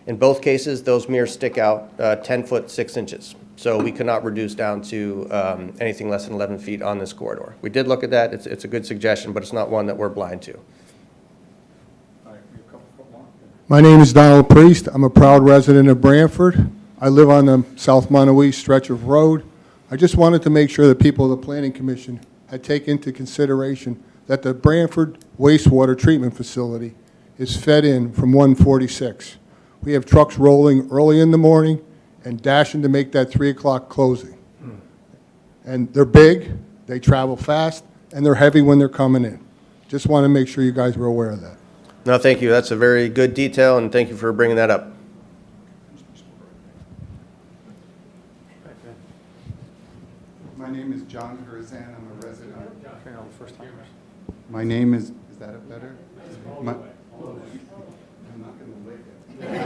In both cases, those mirrors stick out 10 foot 6 inches. So we could not reduce down to anything less than 11 feet on this corridor. We did look at that. It's a good suggestion, but it's not one that we're blind to. My name is Donald Priest. I'm a proud resident of Branford. I live on the South Monowee stretch of road. I just wanted to make sure that people of the Planning Commission had taken into consideration that the Branford wastewater treatment facility is fed in from 146. We have trucks rolling early in the morning and dashing to make that 3 o'clock closing. And they're big, they travel fast, and they're heavy when they're coming in. Just want to make sure you guys were aware of that. No, thank you. That's a very good detail, and thank you for bringing that up. My name is John Herzan. I'm a resident. My name is that it better? I'm not going to lick it.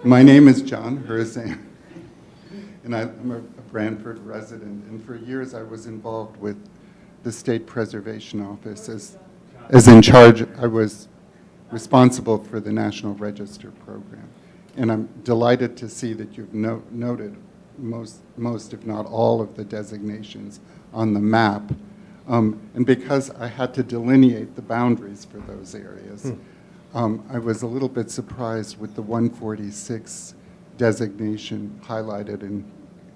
My name is John Herzan, and I'm a Branford resident. And for years I was involved with the State Preservation Office as in charge. I was responsible for the National Register program. And I'm delighted to see that you've noted most, if not all, of the designations on the map. And because I had to delineate the boundaries for those areas, I was a little bit surprised with the 146 designation highlighted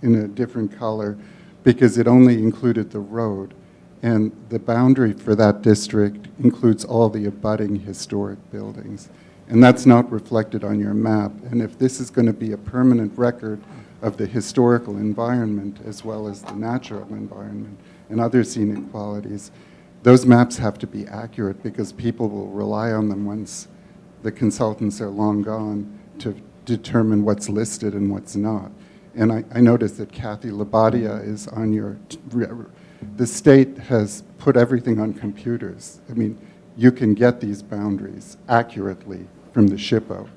in a different color, because it only included the road. And the boundary for that district includes all the abutting historic buildings. And that's not reflected on your map. And if this is going to be a permanent record of the historical environment as well as the natural environment and other scenic qualities, those maps have to be accurate, because people will rely on them once the consultants are long gone to determine what's listed and what's not. And I noticed that Kathy Labadia is on your... The state has put everything on computers. I mean, you can get these boundaries accurately from the SHPO.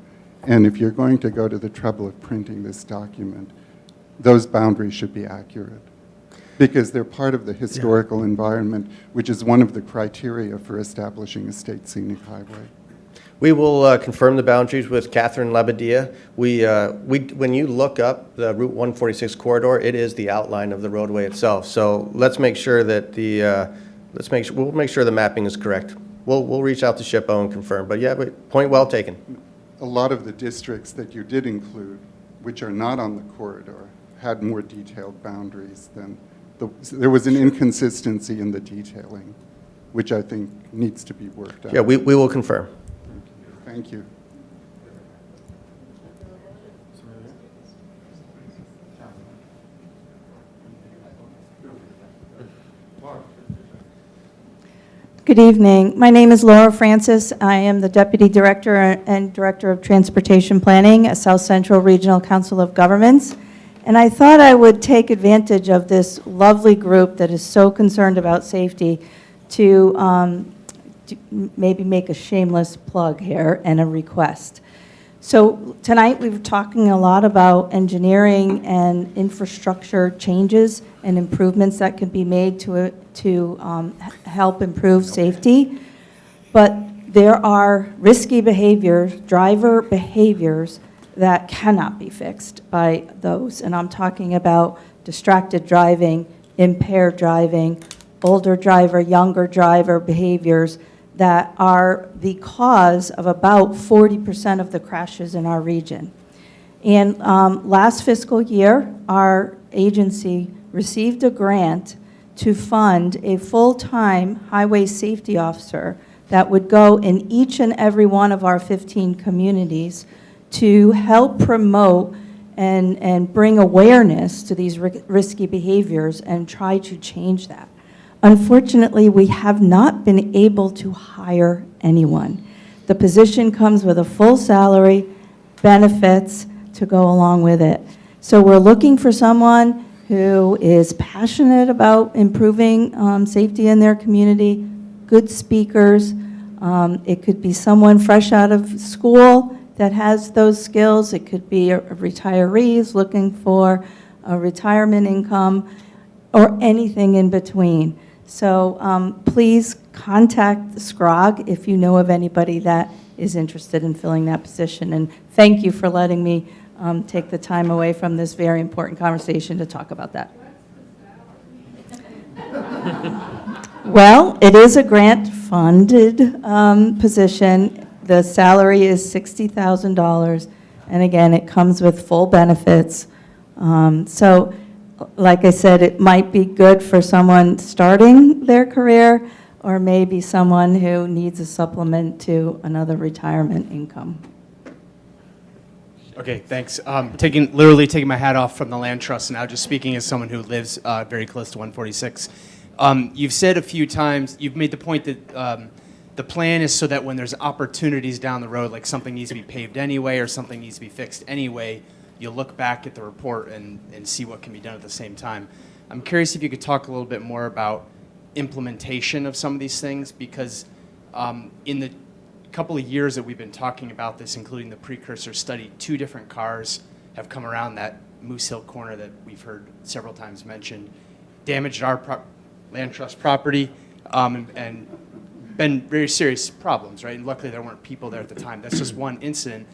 And if you're going to go to the trouble of printing this document, those boundaries should be accurate, because they're part of the historical environment, which is one of the criteria for establishing a state scenic highway. We will confirm the boundaries with Catherine Labadia. When you look up the Route 146 corridor, it is the outline of the roadway itself. So let's make sure that we'll make sure the mapping is correct. We'll reach out to SHPO and confirm. But yeah, point well taken. A lot of the districts that you did include, which are not on the corridor, had more detailed boundaries than there was an inconsistency in the detailing, which I think needs to be worked out. Yeah, we will confirm. Thank you. Good evening. My name is Laura Francis. I am the Deputy Director and Director of Transportation Planning at South Central Regional Council of Governments. And I thought I would take advantage of this lovely group that is so concerned about safety to maybe make a shameless plug here and a request. So tonight we were talking a lot about engineering and infrastructure changes and improvements that can be made to help improve safety. But there are risky behaviors, driver behaviors, that cannot be fixed by those. And I'm talking about distracted driving, impaired driving, older driver, younger driver behaviors that are the cause of about 40% of the crashes in our region. And last fiscal year, our agency received a grant to fund a full-time highway safety officer that would go in each and every one of our 15 communities to help promote and bring awareness to these risky behaviors and try to change that. Unfortunately, we have not been able to hire anyone. The position comes with a full salary, benefits to go along with it. So we're looking for someone who is passionate about improving safety in their community, good speakers. It could be someone fresh out of school that has those skills. It could be retirees looking for a retirement income, or anything in between. So please contact SCROG if you know of anybody that is interested in filling that position. And thank you for letting me take the time away from this very important conversation to talk about that. Well, it is a grant-funded position. The salary is $60,000. And again, it comes with full benefits. So like I said, it might be good for someone starting their career, or maybe someone who needs a supplement to another retirement income. Okay, thanks. Literally taking my hat off from the Land Trust now, just speaking as someone who lives very close to 146. You've said a few times, you've made the point that the plan is so that when there's opportunities down the road, like something needs to be paved anyway or something needs to be fixed anyway, you'll look back at the report and see what can be done at the same time. I'm curious if you could talk a little bit more about implementation of some of these things, because in the couple of years that we've been talking about this, including the precursor study, 2 different cars have come around that Moose Hill corner that we've heard several times mentioned, damaged our Land Trust property, and been very serious problems, right? And luckily there weren't people there at the time. That's just one incident.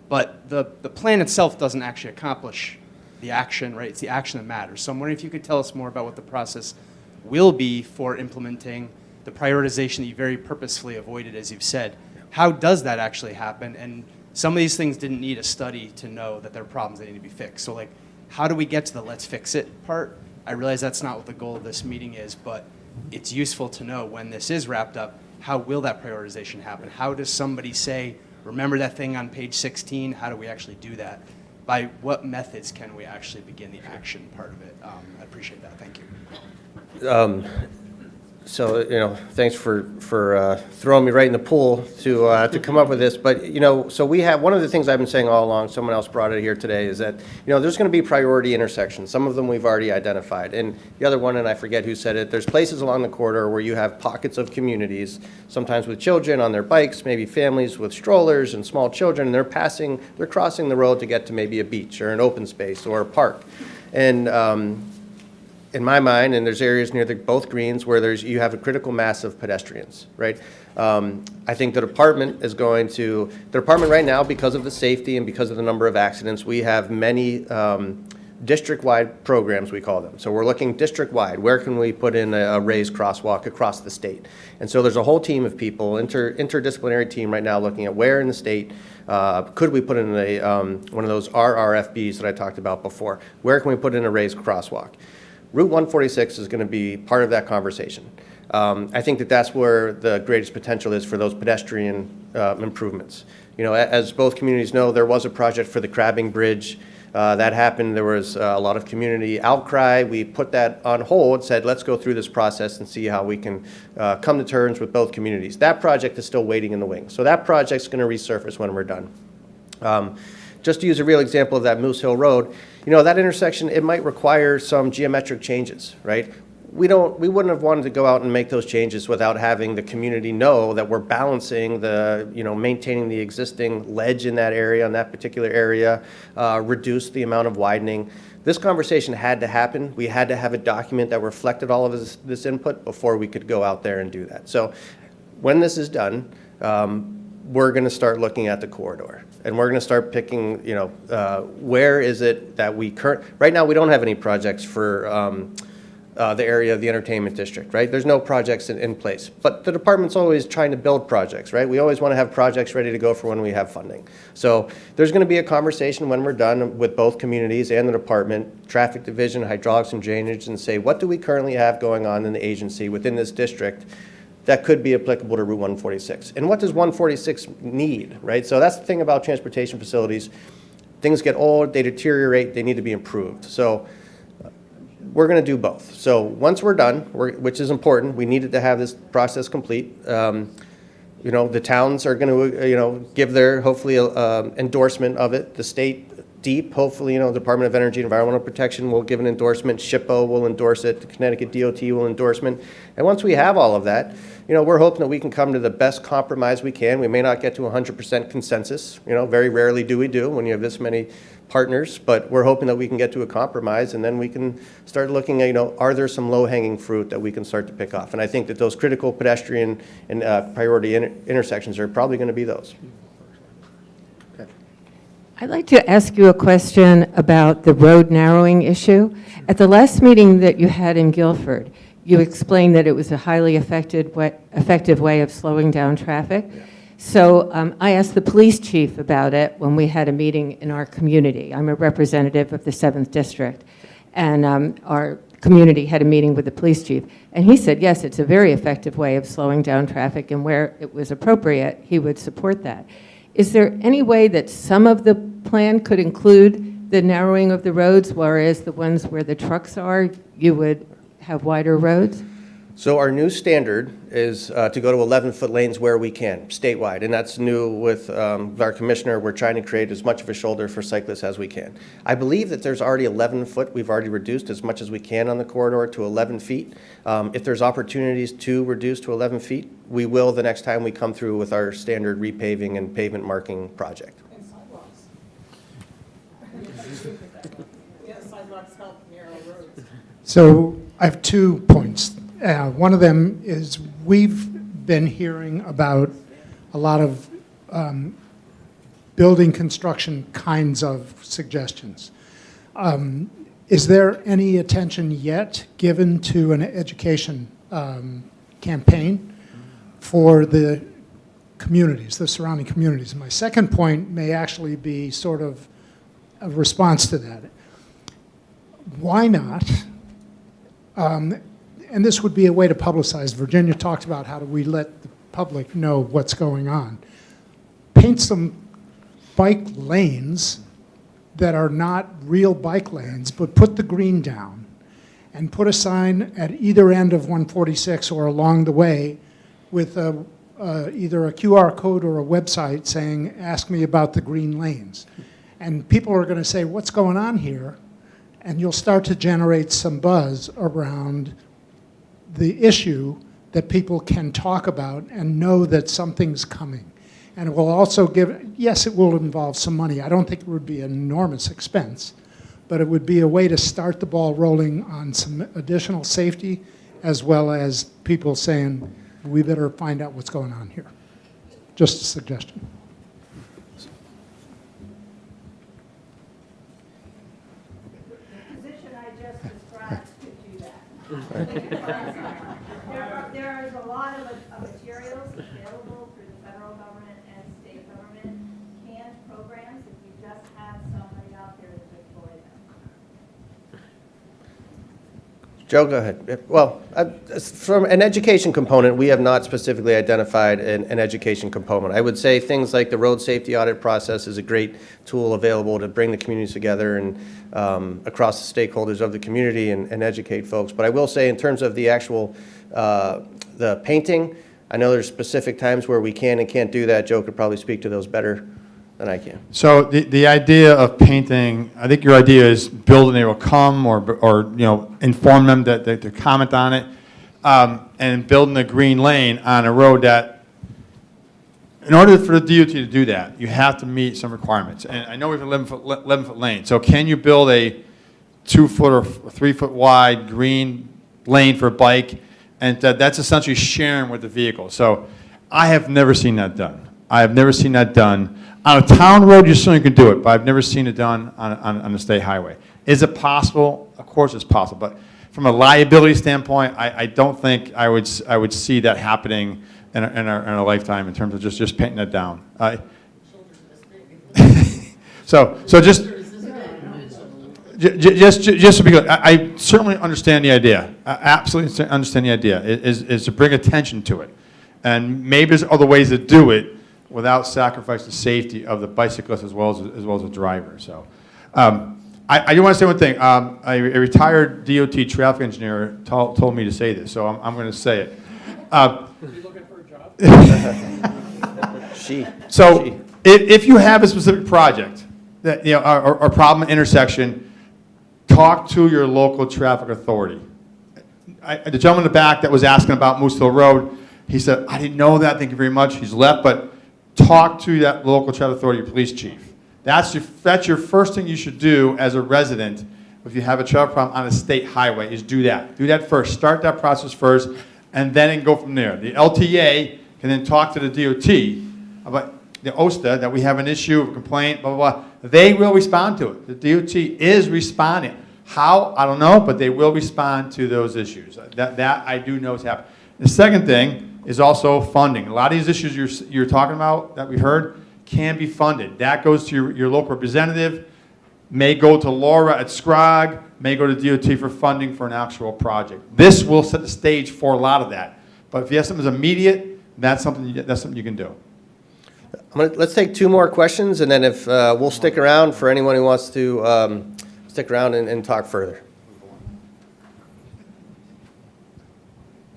But the plan itself doesn't actually accomplish the action, right? It's the action that matters. So I'm wondering if you could tell us more about what the process will be for implementing the prioritization that you very purposefully avoided, as you've said. How does that actually happen? And some of these things didn't need a study to know that there are problems that need to be fixed. So like, how do we get to the let's fix it part? I realize that's not what the goal of this meeting is, but it's useful to know when this is wrapped up, how will that prioritization happen? How does somebody say, remember that thing on page 16? How do we actually do that? By what methods can we actually begin the action part of it? I appreciate that. Thank you. So, thanks for throwing me right in the pool to come up with this. But, so we have, one of the things I've been saying all along, someone else brought it here today, is that, there's going to be priority intersections. Some of them we've already identified. And the other one, and I forget who said it, there's places along the corridor where you have pockets of communities, sometimes with children on their bikes, maybe families with strollers and small children, and they're crossing the road to get to maybe a beach or an open space or a park. And, in my mind, and there's areas near both greens where you have a critical mass of pedestrians, right? I think the department right now, because of the safety and because of the number of accidents, we have many district-wide programs, we call them. So we're looking district-wide. Where can we put in a raised crosswalk across the state? And so there's a whole team of people, interdisciplinary team right now looking at where in the state could we put in one of those RRFBs that I talked about before. Where can we put in a raised crosswalk? Route 146 is going to be part of that conversation. I think that's where the greatest potential is for those pedestrian improvements. As both communities know, there was a project for the Crabbing Bridge. That happened. There was a lot of community outcry. We put that on hold, said, let's go through this process and see how we can come to terms with both communities. That project is still waiting in the wings. So that project's going to resurface when we're done. Just to use a real example of that Moose Hill Road, that intersection, it might require some geometric changes, right? We wouldn't have wanted to go out and make those changes without having the community know that we're balancing maintaining the existing ledge in that area, in that particular area, reduce the amount of widening. This conversation had to happen. We had to have a document that reflected all of this input before we could go out there and do that. So when this is done, we're going to start looking at the corridor. And we're going to start picking, where is it that right now we don't have any projects for the area of the entertainment district, right? There's no projects in place. But the department's always trying to build projects, right? We always want to have projects ready to go for when we have funding. So there's going to be a conversation when we're done with both communities and the department, traffic division, hydraulics and drainage, and say, what do we currently have going on in the agency within this district that could be applicable to Route 146? And what does 146 need, right? So that's the thing about transportation facilities. Things get old, they deteriorate, they need to be improved. So we're going to do both. So once we're done, which is important, we needed to have this process complete. The towns are going to, give their, hopefully, endorsement of it. The state, DEEP, hopefully, Department of Energy and Environmental Protection will give an endorsement. SHPO will endorse it. The Connecticut DOT will endorsement. And once we have all of that, we're hoping that we can come to the best compromise we can. We may not get to 100% consensus. Very rarely do we when you have this many partners, but we're hoping that we can get to a compromise, and then we can start looking at, are there some low-hanging fruit that we can start to pick off? And I think that those critical pedestrian and priority intersections are probably going to be those. I'd like to ask you a question about the road narrowing issue. At the last meeting that you had in Guilford, you explained that it was a highly effective way of slowing down traffic. So I asked the police chief about it when we had a meeting in our community. I'm a representative of the 7th District, and our community had a meeting with the police chief. And he said, yes, it's a very effective way of slowing down traffic, and where it was appropriate, he would support that. Is there any way that some of the plan could include the narrowing of the roads, whereas the ones where the trucks are, you would have wider roads? So our new standard is to go to 11-foot lanes where we can, statewide, and that's new with our commissioner. We're trying to create as much of a shoulder for cyclists as we can. I believe that there's already 11-foot. We've already reduced as much as we can on the corridor to 11 feet. If there's opportunities to reduce to 11 feet, we will the next time we come through with our standard repaving and pavement marking project. And sidewalks. Yeah, sidewalks help narrow roads. So I have 2 points. One of them is we've been hearing about a lot of building construction kinds of suggestions. Is there any attention yet given to an education campaign for the communities, the surrounding communities? My second point may actually be sort of a response to that. Why not? And this would be a way to publicize. Virginia talked about how do we let the public know what's going on. Paint some bike lanes that are not real bike lanes, but put the green down and put a sign at either end of 146 or along the way with either a QR code or a website saying, ask me about the green lanes. And people are going to say, what's going on here? And you'll start to generate some buzz around the issue that people can talk about and know that something's coming. And it will also give, yes, it will involve some money. I don't think it would be an enormous expense, but it would be a way to start the ball rolling on some additional safety, as well as people saying, we better find out what's going on here. Just a suggestion. The position I just described could do that. There is a lot of materials available through the federal government and state government, canned programs, if you just have somebody out there to deploy them. Joe, go ahead. Well, from an education component, we have not specifically identified an education component. I would say things like the road safety audit process is a great tool available to bring the communities together and across the stakeholders of the community and educate folks. But I will say in terms of the actual the painting, I know there's specific times where we can and can't do that. Joe could probably speak to those better than I can. So the idea of painting, I think your idea is build and they will come, or inform them that to comment on it, and building a green lane on a road that, in order for the DOT to do that, you have to meet some requirements. And I know we have an 11-foot lane. So can you build a 2-foot or 3-foot wide green lane for a bike? And that's essentially sharing with the vehicle. So I have never seen that done. I have never seen that done. On a town road, you certainly can do it, but I've never seen it done on a state highway. Is it possible? Of course it's possible. But from a liability standpoint, I don't think I would see that happening in a lifetime in terms of just painting it down. So just to be clear, I certainly understand the idea. I absolutely understand the idea, is to bring attention to it. And maybe there's other ways to do it without sacrificing the safety of the bicyclist as well as the driver. So I do want to say one thing. A retired DOT traffic engineer told me to say this, so I'm going to say it. Is he looking for a job? So if you have a specific project, that or problem intersection, talk to your local traffic authority. The gentleman in the back that was asking about Moose Hill Road, he said, I didn't know that, thank you very much. He's left, but talk to that local traffic authority, your police chief. That's your first thing you should do as a resident if you have a traffic problem on a state highway, is do that. Do that first. Start that process first, and then go from there. The LTA can then talk to the DOT about the OSTA, that we have an issue, a complaint, blah, blah, blah. They will respond to it. The DOT is responding. How? I don't know, but they will respond to those issues. That I do know is happening. The second thing is also funding. A lot of these issues you're talking about that we heard can be funded. That goes to your local representative, may go to Laura at SCROG, may go to DOT for funding for an actual project. This will set the stage for a lot of that. But if you have something that's immediate, that's something you can do. Let's take 2 more questions, and then if we'll stick around for anyone who wants to stick around and talk further.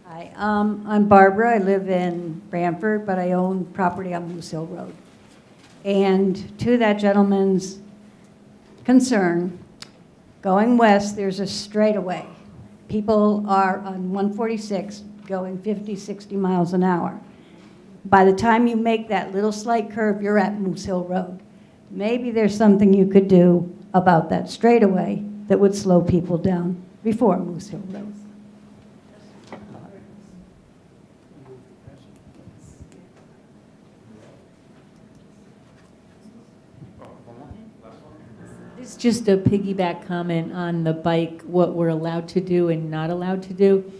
Hi, I'm Barbara. I live in Brantford, but I own property on Moose Hill Road. And to that gentleman's concern, going west, there's a straightaway. People are on 146 going 50, 60 miles an hour. By the time you make that little slight curve, you're at Moose Hill Road. Maybe there's something you could do about that straightaway that would slow people down before Moose Hill Road. It's just a piggyback comment on the bike, what we're allowed to do and not allowed to do.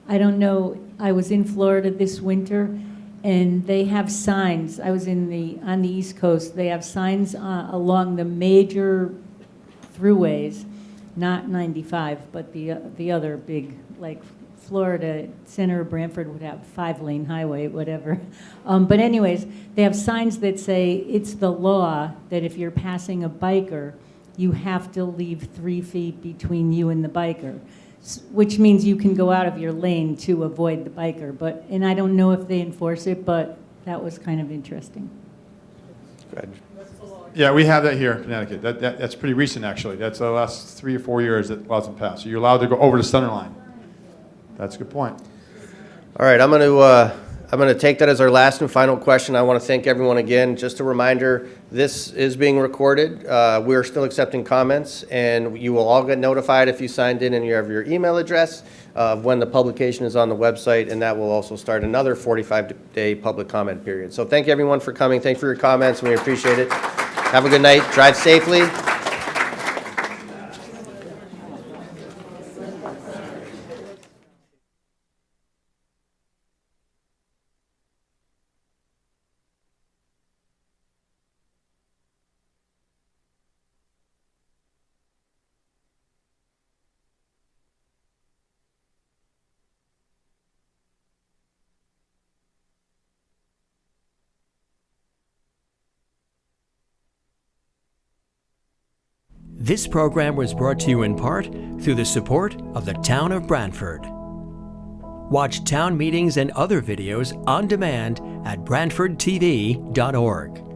I don't know, I was in Florida this winter, and they have signs. I was on the East Coast. They have signs along the major throughways, not 95, but the other big, like Florida, center of Brantford would have 5-lane highway, whatever. But anyways, they have signs that say it's the law that if you're passing a biker, you have to leave 3 feet between you and the biker. which means you can go out of your lane to avoid the biker. But, and I don't know if they enforce it, but that was kind of interesting. Good. Yeah, we have that here in Connecticut. That's pretty recent, actually. That's the last 3 or 4 years that wasn't passed. So you're allowed to go over the center line. That's a good point. All right, I'm going to take that as our last and final question. I want to thank everyone again. Just a reminder, this is being recorded. We are still accepting comments, and you will all get notified if you signed in and you have your email address of when the publication is on the website, and that will also start another 45-day public comment period. So thank you, everyone, for coming. Thanks for your comments, and we appreciate it. Have a good night. Drive safely. This program was brought to you in part through the support of the Town of Brantford. Watch town meetings and other videos on demand at BrantfordTV.org.